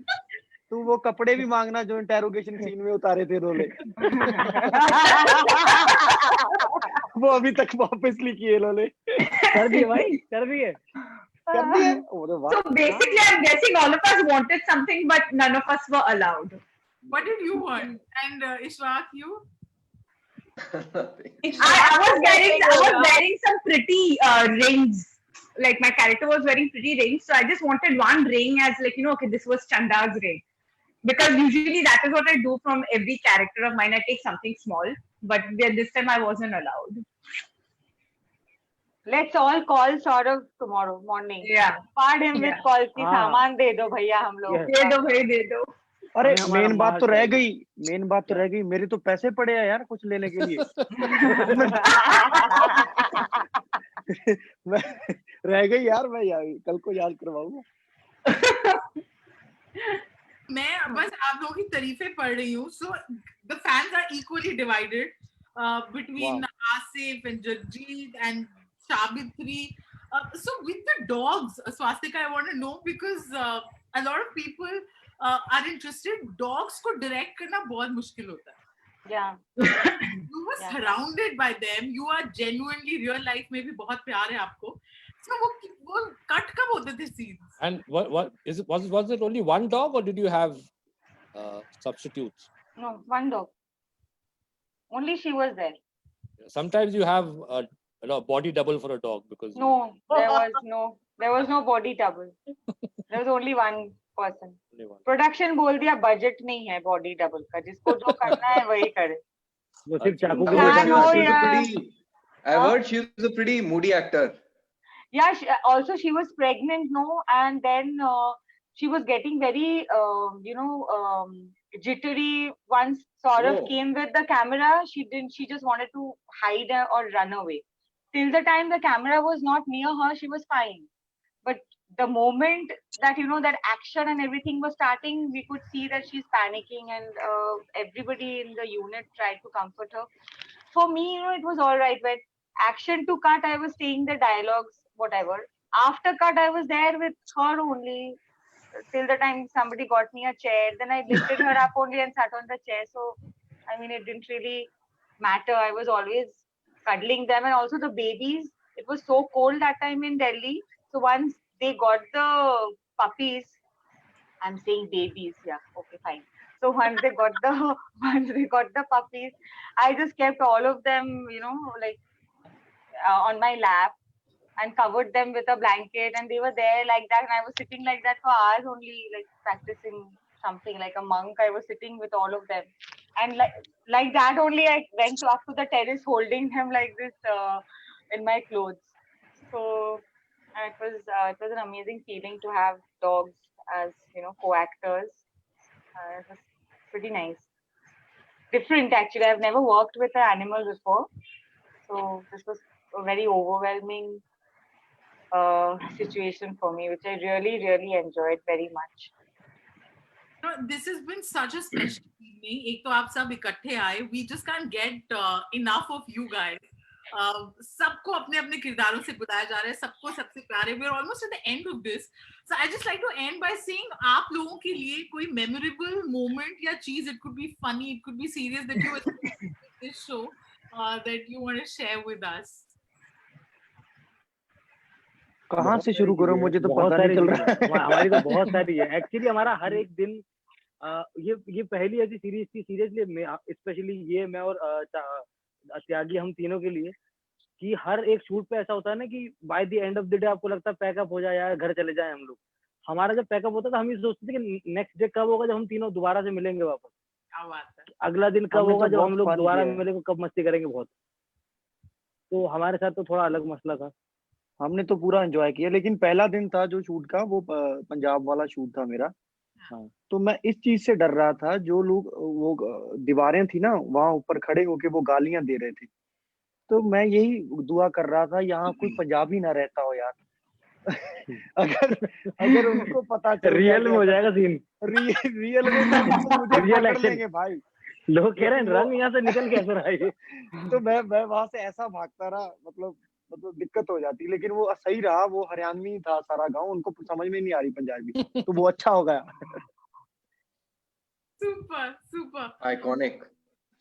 तू वो कपड़े भी मांगना जो इंटेरोगेशन सीन में उतारे थे रोले. वो अभी तक वापस नहीं किए लोले. कर दिए भाई, कर दिए. So basically, I'm guessing all of us wanted something, but none of us were allowed. What did you want? And Ishwak, you? I was wearing some pretty rings. Like my character was wearing pretty rings, so I just wanted one ring as like, you know, okay, this was Chanda's ring. Because usually that is what I do from every character of mine. I take something small, but this time I wasn't allowed. Let's all call Saurav tomorrow morning. Yeah. Pard him with calls की सामान दे दो भैया हम लोग. दे दो भाई, दे दो. अरे मेन बात तो रह गई. मेरे तो पैसे पड़े हैं यार कुछ लेने के लिए. मैं रह गई यार, मैं यार कल को याद करवाऊंगा। मैं बस आप लोगों की तारीफें पढ़ रही हूँ. So the fans are equally divided between Asif and Jagjeet and Sabitri. So with the dogs, Swastika, I want to know because a lot of people are interested. Dogs को direct करना बहुत मुश्किल होता है. Yeah. You were Yeah. surrounded by them. You are genuinely real life में भी बहुत प्यार है आपको. So वो cut कब होते थे scenes? And what is it? Was it only one dog, or did you have substitutes? No, one dog. Only she was there. Sometimes you have a body double for a dog because No, there was no body double. There was only one person. only one. Production बोल दिया budget नहीं है body double का, जिसको जो करना है वही करे. वो सिर्फ चाकू के Yeah, लिए no, करना yeah. I've heard she's a pretty moody actor. Yeah, also she was pregnant, no, and then she was getting very, jittery. Once Saurav Oh. came with the camera, she just wanted to hide or run away. Till the time the camera was not near her, she was fine. But the moment that, that action and everything was starting, we could see that she's panicking, and everybody in the unit tried to comfort her. For me, it was all right. When action to cut, I was saying the dialogues, whatever. After cut, I was there with her only till the time somebody got me a chair. Then I lifted her up only and sat on the chair. So, I mean, it didn't really matter. I was always cuddling them, and also the babies. It was so cold that time in Delhi. So once they got the puppies, I'm saying babies, yeah, okay, fine. So once they got the puppies, I just kept all of them, on my lap and covered them with a blanket, and they were there like that, and I was sitting like that for hours only, like practicing something like a monk. I was sitting with all of them, and like that only I went up to the terrace holding them like this in my clothes. So it was an amazing feeling to have dogs as co-actors. It was pretty nice. Different actually. I've never worked with an animal before, so this was a very overwhelming situation for me, which I really, really enjoyed very much. This has been such a special evening. एक तो आप सब इकट्ठे आए. We just can't get enough of you guys. सबको अपने अपने किरदारों से बुलाया जा रहा है. सबको सबसे प्यारे. We're almost at the end of this. So I just like to end by saying आप लोगों के लिए कोई memorable moment या चीज, it could be funny, it could be serious, that you with this show that you want to share with us. कहाँ से शुरू करूं, मुझे तो पता नहीं चल रहा है। हमारी तो बहुत सारी है एक्चुअली. हमारा हर एक दिन ये पहली ऐसी सीरीज थी सीरियसली, स्पेशली ये मैं और त्यागी हम तीनों के लिए, कि हर एक शूट पे ऐसा होता है ना कि by the end of the day आपको लगता है पैकअप हो जाए यार, घर चले जाएं हम लोग. हमारा जब पैकअप होता था हम ये सोचते थे कि नेक्स्ट डे कब होगा जब हम तीनों दोबारा से मिलेंगे वापस. क्या बात है. अगला दिन कब होगा जब हम लोग बहुत दोबारा fun किया है। मिलेंगे, कब मस्ती करेंगे बहुत. तो हमारे साथ तो थोड़ा अलग मसला था. हमने तो पूरा एंजॉय किया, लेकिन पहला दिन था जो शूट का, वो पंजाब वाला शूट था मेरा. हाँ. तो मैं इस चीज से डर रहा था, जो लोग वो दीवारें थी ना वहां ऊपर खड़े होके वो गालियां दे रहे थे, तो मैं यही दुआ कर रहा था यहाँ कोई पंजाबी ना रहता हो यार. अगर उनको पता चल रियल में हो जाएगा सीन. रियल में तो मुझे Real पकड़ action. लेंगे भाई. लोग कह रहे हैं रंग यहाँ से निकल कैसे रहा है. तो मैं वहां से ऐसा भागता रहा, मतलब दिक्कत हो जाती. लेकिन वो सही रहा, वो हरियाणवी था सारा गांव, उनको समझ में नहीं आ रही पंजाबी, तो वो अच्छा हो गया. Super.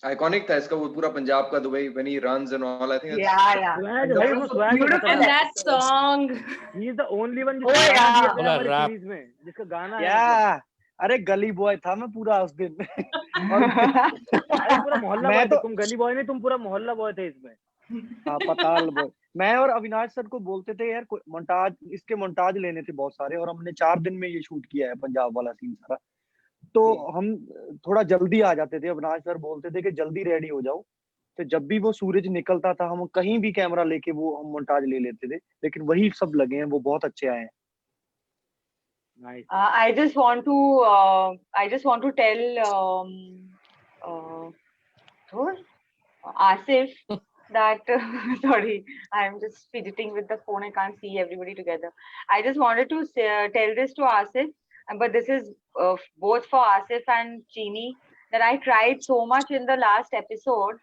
Iconic था इसका, वो पूरा पंजाब का Dubai when he runs and all. I think it's Yeah. Swag भाई, वो swag Beautiful. And that song. He is the only one Oh, yeah. हमारी Rap. सीरीज में जिसका गाना है. या अरे गली बॉय था मैं पूरा उस दिन. अरे पूरा मोहल्ला मैं बॉय थे तो- तुम. गली बॉय नहीं, तुम पूरा मोहल्ला बॉय थे इसमें. हाँ, पताल बॉय. मैं और अविनाश सर को बोलते थे यार मोन्टाज, इसके मोन्टाज लेने थे बहुत सारे, और हमने 4 दिन में ये शूट किया है पंजाब वाला सीन सारा. तो हम थोड़ा जल्दी आ जाते थे. अविनाश सर बोलते थे कि जल्दी रेडी हो जाओ, तो जब भी वो सूरज निकलता था हम कहीं भी कैमरा लेके वो हम मोन्टाज ले लेते थे. लेकिन वही सब लगे हैं, वो बहुत अच्छे आए हैं. Nice. I just want to tell Asif that sorry, I'm just fidgeting with the phone. I can't see everybody together. I just wanted to tell this to Asif, but this is both for Asif and Chini, that I cried so much in the last episode,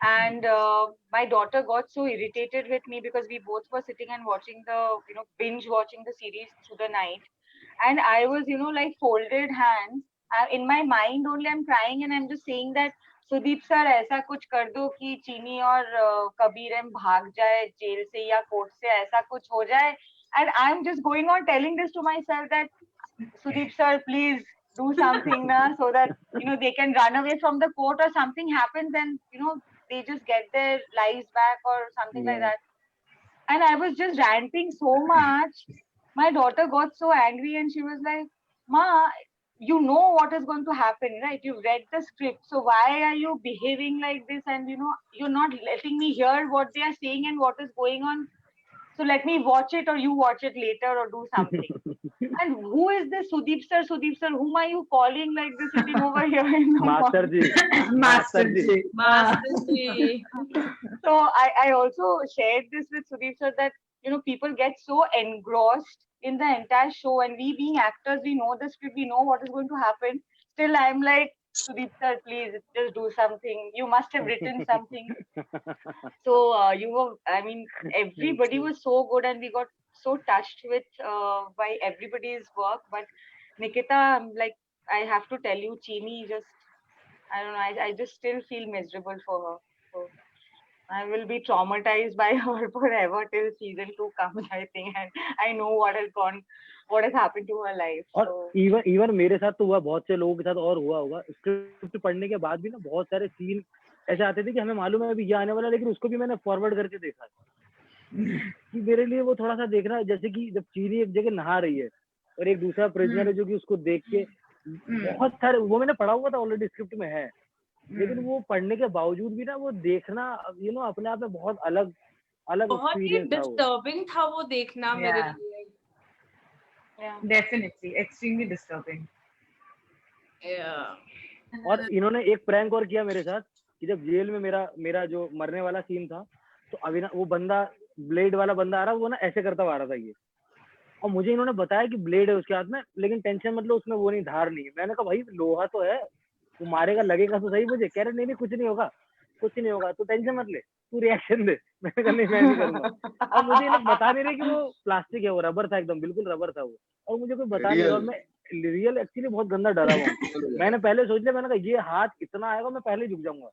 and my daughter got so irritated with me because we both were sitting and watching the, binge watching the series through the night, and I was, like folded hands. In my mind only, I'm crying and I'm just saying that Sudeep sir ऐसा कुछ कर दो कि चीनी और Kabir M भाग जाए jail से या कोर्ट से, ऐसा कुछ हो जाए. And I'm just going on telling this to myself that Sudeep sir, please do something na, so that they can run away from the court or something happens and they just get their lives back or something like Yeah. that. And I was just ranting so much. My daughter got so angry and she was like, "Ma, you know what is going to happen, right? You've read the script, so why are you behaving like this? And you're not letting me hear what they are saying and what is going on. So let me watch it, or you watch it later, or do something." And who is this Sudeep sir? Sudeep sir, whom are you calling like this, sitting over here in the Master ji. Master Ji. Master Ji. So I also shared this with Sudeep sir that people get so engrossed in the entire show, and we being actors, we know the script, we know what is going to happen. Still, I'm like, Sudeep sir, please just do something. You must have written something. So everybody was so good, and we got so touched with by everybody's work. But Nikita, I have to tell you, Chini just, I don't know, I just still feel miserable for her. So I will be traumatized by her forever till season 2 comes, I think, and I know what has happened to her life. और So even मेरे साथ तो हुआ, बहुत से लोगों के साथ और हुआ होगा. स्क्रिप्ट पढ़ने के बाद भी ना बहुत सारे सीन ऐसे आते थे कि हमें मालूम है अभी ये आने वाला, लेकिन उसको भी मैंने फॉरवर्ड करके देखा है कि मेरे लिए वो थोड़ा सा देखना, जैसे कि जब चीनी एक जगह नहा रही है और एक दूसरा प्रिजनर है जो कि उसको देख के बहुत सारे, वो मैंने पढ़ा हुआ था ऑलरेडी, स्क्रिप्ट में है, लेकिन वो पढ़ने के बावजूद भी ना वो देखना अपने आप में बहुत अलग अलग बहुत ही एक्सपीरियंस था वो. डिस्टर्बिंग था वो देखना मेरे Yeah. लिए. yeah. Definitely, extremely disturbing. Yeah. और इन्होंने एक प्रैंक और किया मेरे साथ कि जब जेल में मेरा जो मरने वाला सीन था, तो अभी ना वो बंदा, ब्लेड वाला बंदा आ रहा, वो ना ऐसे करता हुआ आ रहा था ये, और मुझे इन्होंने बताया कि ब्लेड है उसके हाथ में, लेकिन टेंशन मतलब उसमें वो नहीं, धार नहीं है. मैंने कहा भाई लोहा तो है, वो मारेगा, लगेगा तो सही मुझे. कह रहे नहीं कुछ नहीं होगा, कुछ नहीं होगा, तू टेंशन मत ले, तू रिएक्शन दे. मैंने कहा नहीं मैं नहीं करूंगा. अब मुझे ये लोग बता नहीं रहे कि वो प्लास्टिक है, वो रबर था, एकदम बिल्कुल रबर था वो, और मुझे कोई बता नहीं रहा. और मैं रियल एक्चुअली बहुत गंदा डरा हुआ हूँ. मैंने पहले सोच लिया, मैंने कहा ये हाथ इतना आएगा मैं पहले झुक जाऊंगा,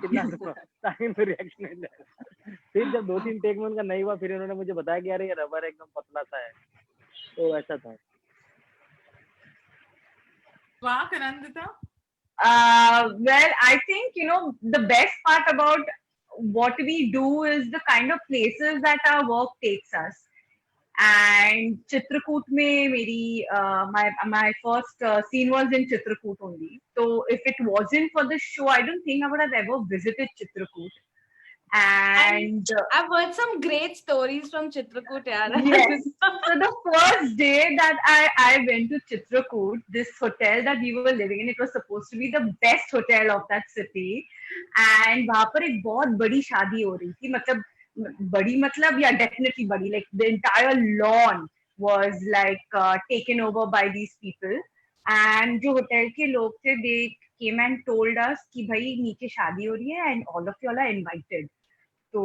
चिल्ला दूंगा ताकि फिर रिएक्शन नहीं जाए. फिर जब 2-3 टेक में उनका नहीं हुआ, फिर इन्होंने मुझे बताया कि यार ये रबर एकदम पतला सा है, तो ऐसा था. वाह Anandita. Well, I think the best part about what we do is the kind of places that our work takes us. And Chitrakoot mein my first scene was in Chitrakoot only. So if it wasn't for the show, I don't think I would have ever visited Chitrakoot. And I've heard some great stories from Chitrakoot. yes. So the first day that I went to Chitrakoot, this hotel that we were living in, it was supposed to be the best hotel of that city. And वहाँ पर एक बहुत बड़ी शादी हो रही थी, मतलब बड़ी मतलब yeah, definitely बड़ी, like the entire lawn was like taken over by these people. And जो hotel के लोग थे, they came and told us कि भाई नीचे शादी हो रही है and all of you all are invited. So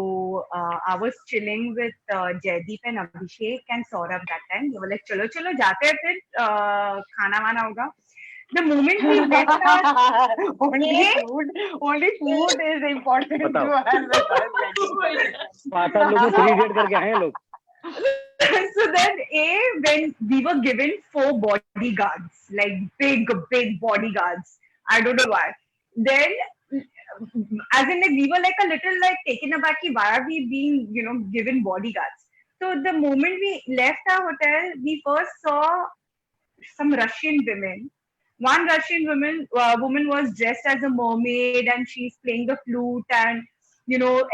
I was chilling with Jaideep and Abhishek and Saurabh that time. They were like, "Chalo, chalo, जाते हैं फिर खाना वाना होगा." The moment we left our only food is important to बताओ. us. पाता लोग 3 idiot करके आए हैं लोग. so then when we were given 4 bodyguards, like big bodyguards, I don't know why. Then as in like we were like a little like taken aback, why are we being given bodyguards? So the moment we left our hotel, we first saw some Russian women. One Russian woman was dressed as a mermaid and she's playing the flute, and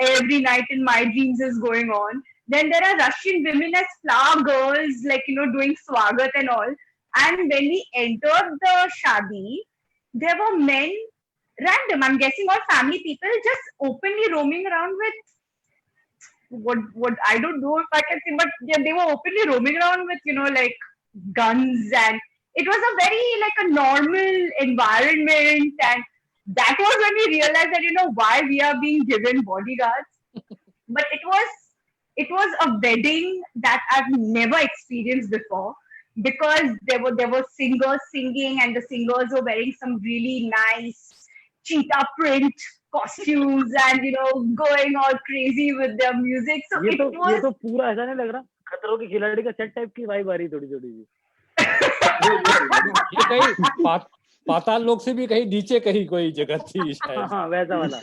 every night in my dreams is going on. Then there are Russian women as flower girls, like doing swagat and all. And when we entered the shadi, there were men random. I'm guessing all family people just openly roaming around with what I don't know if I can say, but yeah, they were openly roaming around with, you know, like guns, and it was a very like a normal environment, and that was when we realized that, you know, why we are being given bodyguards. But it was a wedding that I've never experienced before, because there were singers singing, and the singers were wearing some really nice cheetah print costumes, and you know, going all crazy with their music. So ये it तो was पूरा ऐसा नहीं लग रहा खतरों के खिलाड़ी का सेट टाइप की वाइब आ रही थोड़ी थोड़ी सी। ये कहीं पाताल लोक से भी कहीं नीचे कहीं कोई जगह थी शायद। हाँ वैसा वाला।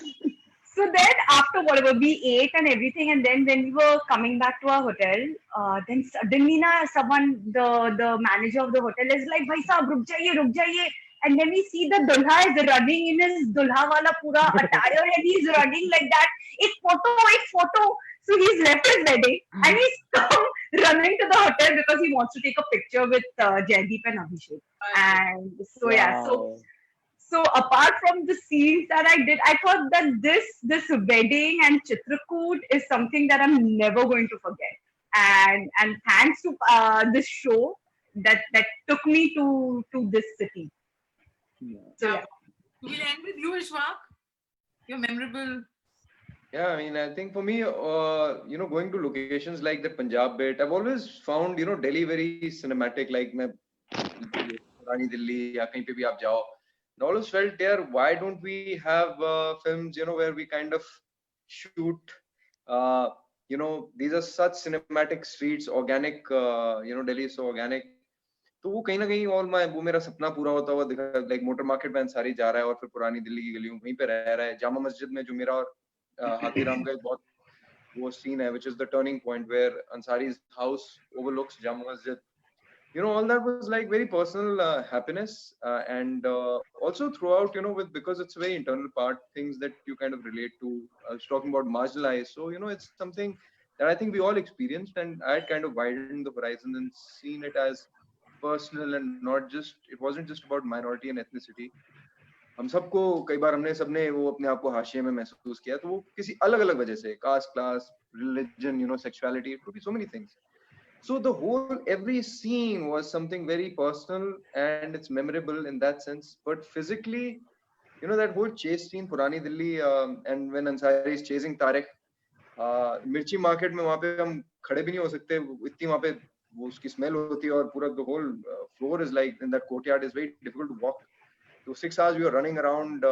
So then after whatever we ate and everything, and then when we were coming back to our hotel, then suddenly the manager of the hotel is like, "Bhai sahab, ruk jaiye." And then we see the dulha is running in his dulha wala pura attire, and he's running like that. Ek photo. So he's left his wedding and he's come running to the hotel because he wants to take a picture with Jaideep and Abhishek. And so yeah, so apart from the scenes that I did, I thought that this wedding and Chitrakoot is something that I'm never going to forget. And thanks to this show that took me to this city. So yeah. We'll end with you, Ishwak. Your memorable. Yeah, I mean, I think for me, you know, going to locations like the Punjab bit, I've always found, you know, Delhi very cinematic. Like, Purani Delhi, ya kahin pe bhi aap jao. I always felt there, why don't we have films, you know, where we kind of shoot, you know, these are such cinematic streets, organic, you know, Delhi is so organic. तो वो कहीं ना कहीं वो मेरा सपना पूरा होता हुआ दिखा, लाइक मोटर मार्केट में अंसारी जा रहा है और फिर पुरानी दिल्ली की गलियों वहीं पे रह रहा है, जामा मस्जिद में जो मेरा और हाथीराम का एक बहुत वो सीन है, which is the turning point where Ansari's house overlooks Jama Masjid. You know, all that was like very personal happiness, and also throughout, you know, because it's a very internal part, things that you kind of relate to. I was talking about marginalized, so you know, it's something that I think we all experienced, and I had kind of widened the horizon and seen it as personal and not just. It wasn't just about minority and ethnicity. हम सबको कई बार सबने वो अपने आप को हाशिए में महसूस किया, तो वो किसी अलग-अलग वजह से, caste, class, religion, you know, sexuality, it could be so many things. So the whole, every scene was something very personal and it's memorable in that sense. But physically, you know, that whole chase scene, Purani Delhi, and when Ansari is chasing Tariq, Mirchi market में वहाँ पे हम खड़े भी नहीं हो सकते, इतनी वहाँ पे वो उसकी smell होती है और पूरा the whole floor is like, in that courtyard is very difficult to walk. So 6 hours we were running around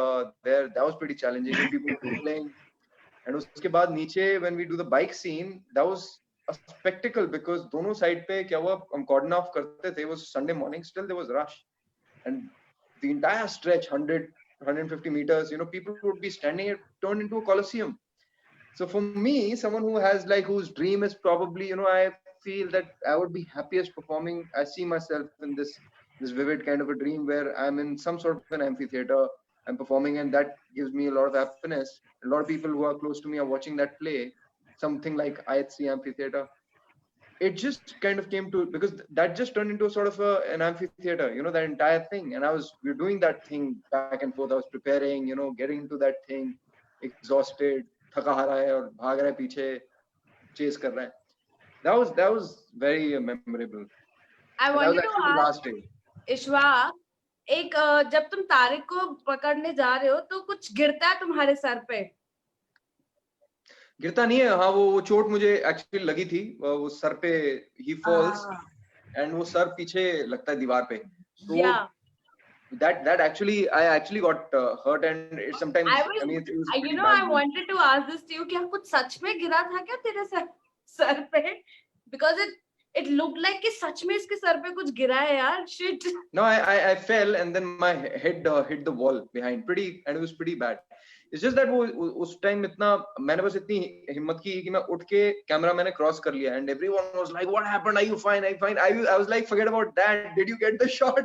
there. That was pretty challenging. People were playing. And उसके बाद नीचे, when we do the bike scene, that was a spectacle because दोनों side पे क्या हुआ, हम cordon off करते थे, it was Sunday morning, still there was rush. And the entire stretch, 150 meters, you know, people would be standing, it turned into a coliseum. So for me, someone who has like, whose dream is probably, you know, I feel that I would be happiest performing. I see myself in this vivid kind of a dream where I'm in some sort of an amphitheater, I'm performing, and that gives me a lot of happiness. A lot of people who are close to me are watching that play, something like IHC Amphitheater. It just kind of came to, because that just turned into a sort of an amphitheater, you know, that entire thing. And we were doing that thing back and forth. I was preparing, you know, getting into that thing, exhausted, thaka ha raha hai aur bhag raha hai piche, chase kar raha hai. That was very memorable. I wanted to ask, last day. इश्वा, एक जब तुम तारिक को पकड़ने जा रहे हो तो कुछ गिरता है तुम्हारे सर पे? गिरता नहीं है, हाँ वो चोट मुझे एक्चुअली लगी थी, वो सर पे he falls and वो सर पीछे लगता है दीवार पे, तो yeah. that actually I actually got hurt, and it sometimes I mean it was you know bad. I wanted to ask this to you, क्या कुछ सच में गिरा था क्या तेरे सर पे? Because it looked like कि सच में इसके सर पे कुछ गिरा है यार. Shit. No, I fell and then my head hit the wall behind, and it was pretty bad. It's just that वो उस टाइम इतना मैंने बस इतनी हिम्मत की कि मैं उठ के कैमरा मैंने क्रॉस कर लिया, and everyone was like, what happened, are you fine? I was like, forget about that, did you get the shot?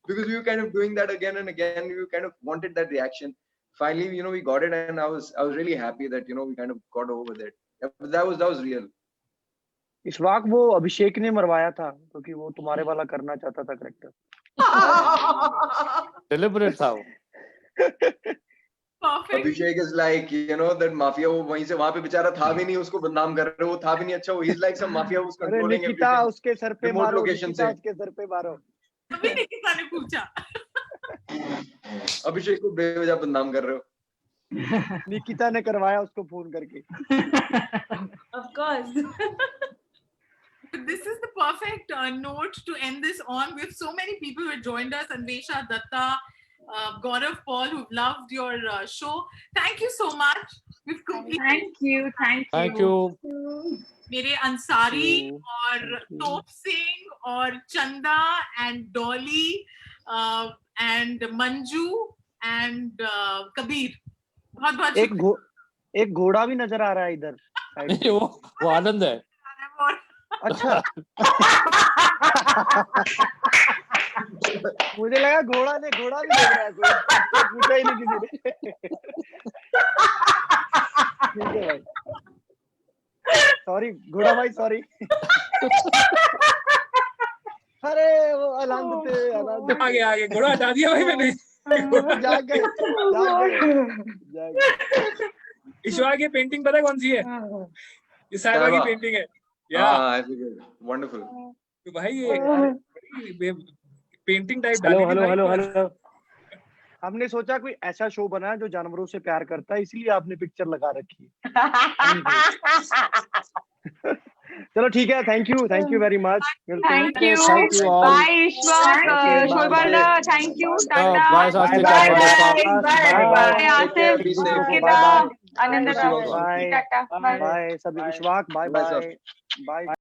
Because we were kind of doing that again and again, we kind of wanted that reaction. Finally, you know, we got it, and I was really happy that, you know, we kind of got over with it. That was real. Ishwak वो अभिषेक ने मरवाया था क्योंकि वो तुम्हारे वाला करना चाहता था करेक्टर. Deliberate था वो. Perfect. Abhishek is like, you know, that mafia, वो वहीं से वहां पे बेचारा था भी नहीं, उसको बदनाम कर रहे हो, वो था भी नहीं अच्छा, वो he's like some mafia who's अरे controlling निकिता everything. उसके सर पे Remote मारो, location निकिता से। उसके सर पे मारो। अभी निकिता ने पूछा। अभिषेक को बेवजह बदनाम कर रहे हो। निकिता ने करवाया उसको फोन करके। Of course. This is the perfect note to end this on. We have so many people who have joined us. Anvesha, Datta, Gaurav, Paul, who've loved your show. Thank you so much. We've completed. Thank you. Thank you. मेरे Ansari you. और Thank you. तोप सिंह और चंदा and Dolly and Manju and Kabir. बहुत बहुत एक घोड़ा भी नजर आ रहा है इधर साइड नहीं, वो आनंद है। और अच्छा मुझे लगा घोड़ा भी देख रहा है कोई, पूछा ही नहीं किसी ने। ठीक है भाई, सॉरी घोड़ा भाई, सॉरी। अरे वो आनंद थे, आगे घोड़ा हटा दिया भाई मैंने। जाग गए। ईश्वर की पेंटिंग पता है कौन सी है? ये साहिबा की पेंटिंग है। I figured. Wonderful. तो भाई ये पेंटिंग टाइप हेलो। हमने सोचा कोई ऐसा शो बना जो जानवरों से प्यार करता है, इसलिए आपने पिक्चर लगा रखी है। चलो ठीक है, thank you very much. Thank you. Thank you all. Bye, Ishwak. Okay, Shobana, bye. thank you. Bye, Tata. Swastika. Bye, Bye, bye, bye. bye, Bye. Asif. Be safe. Nikita. Bye, Anandra. Bye. Tata. Bye. Bye सभी, Vishwak, bye Bye, bye sir. Bye.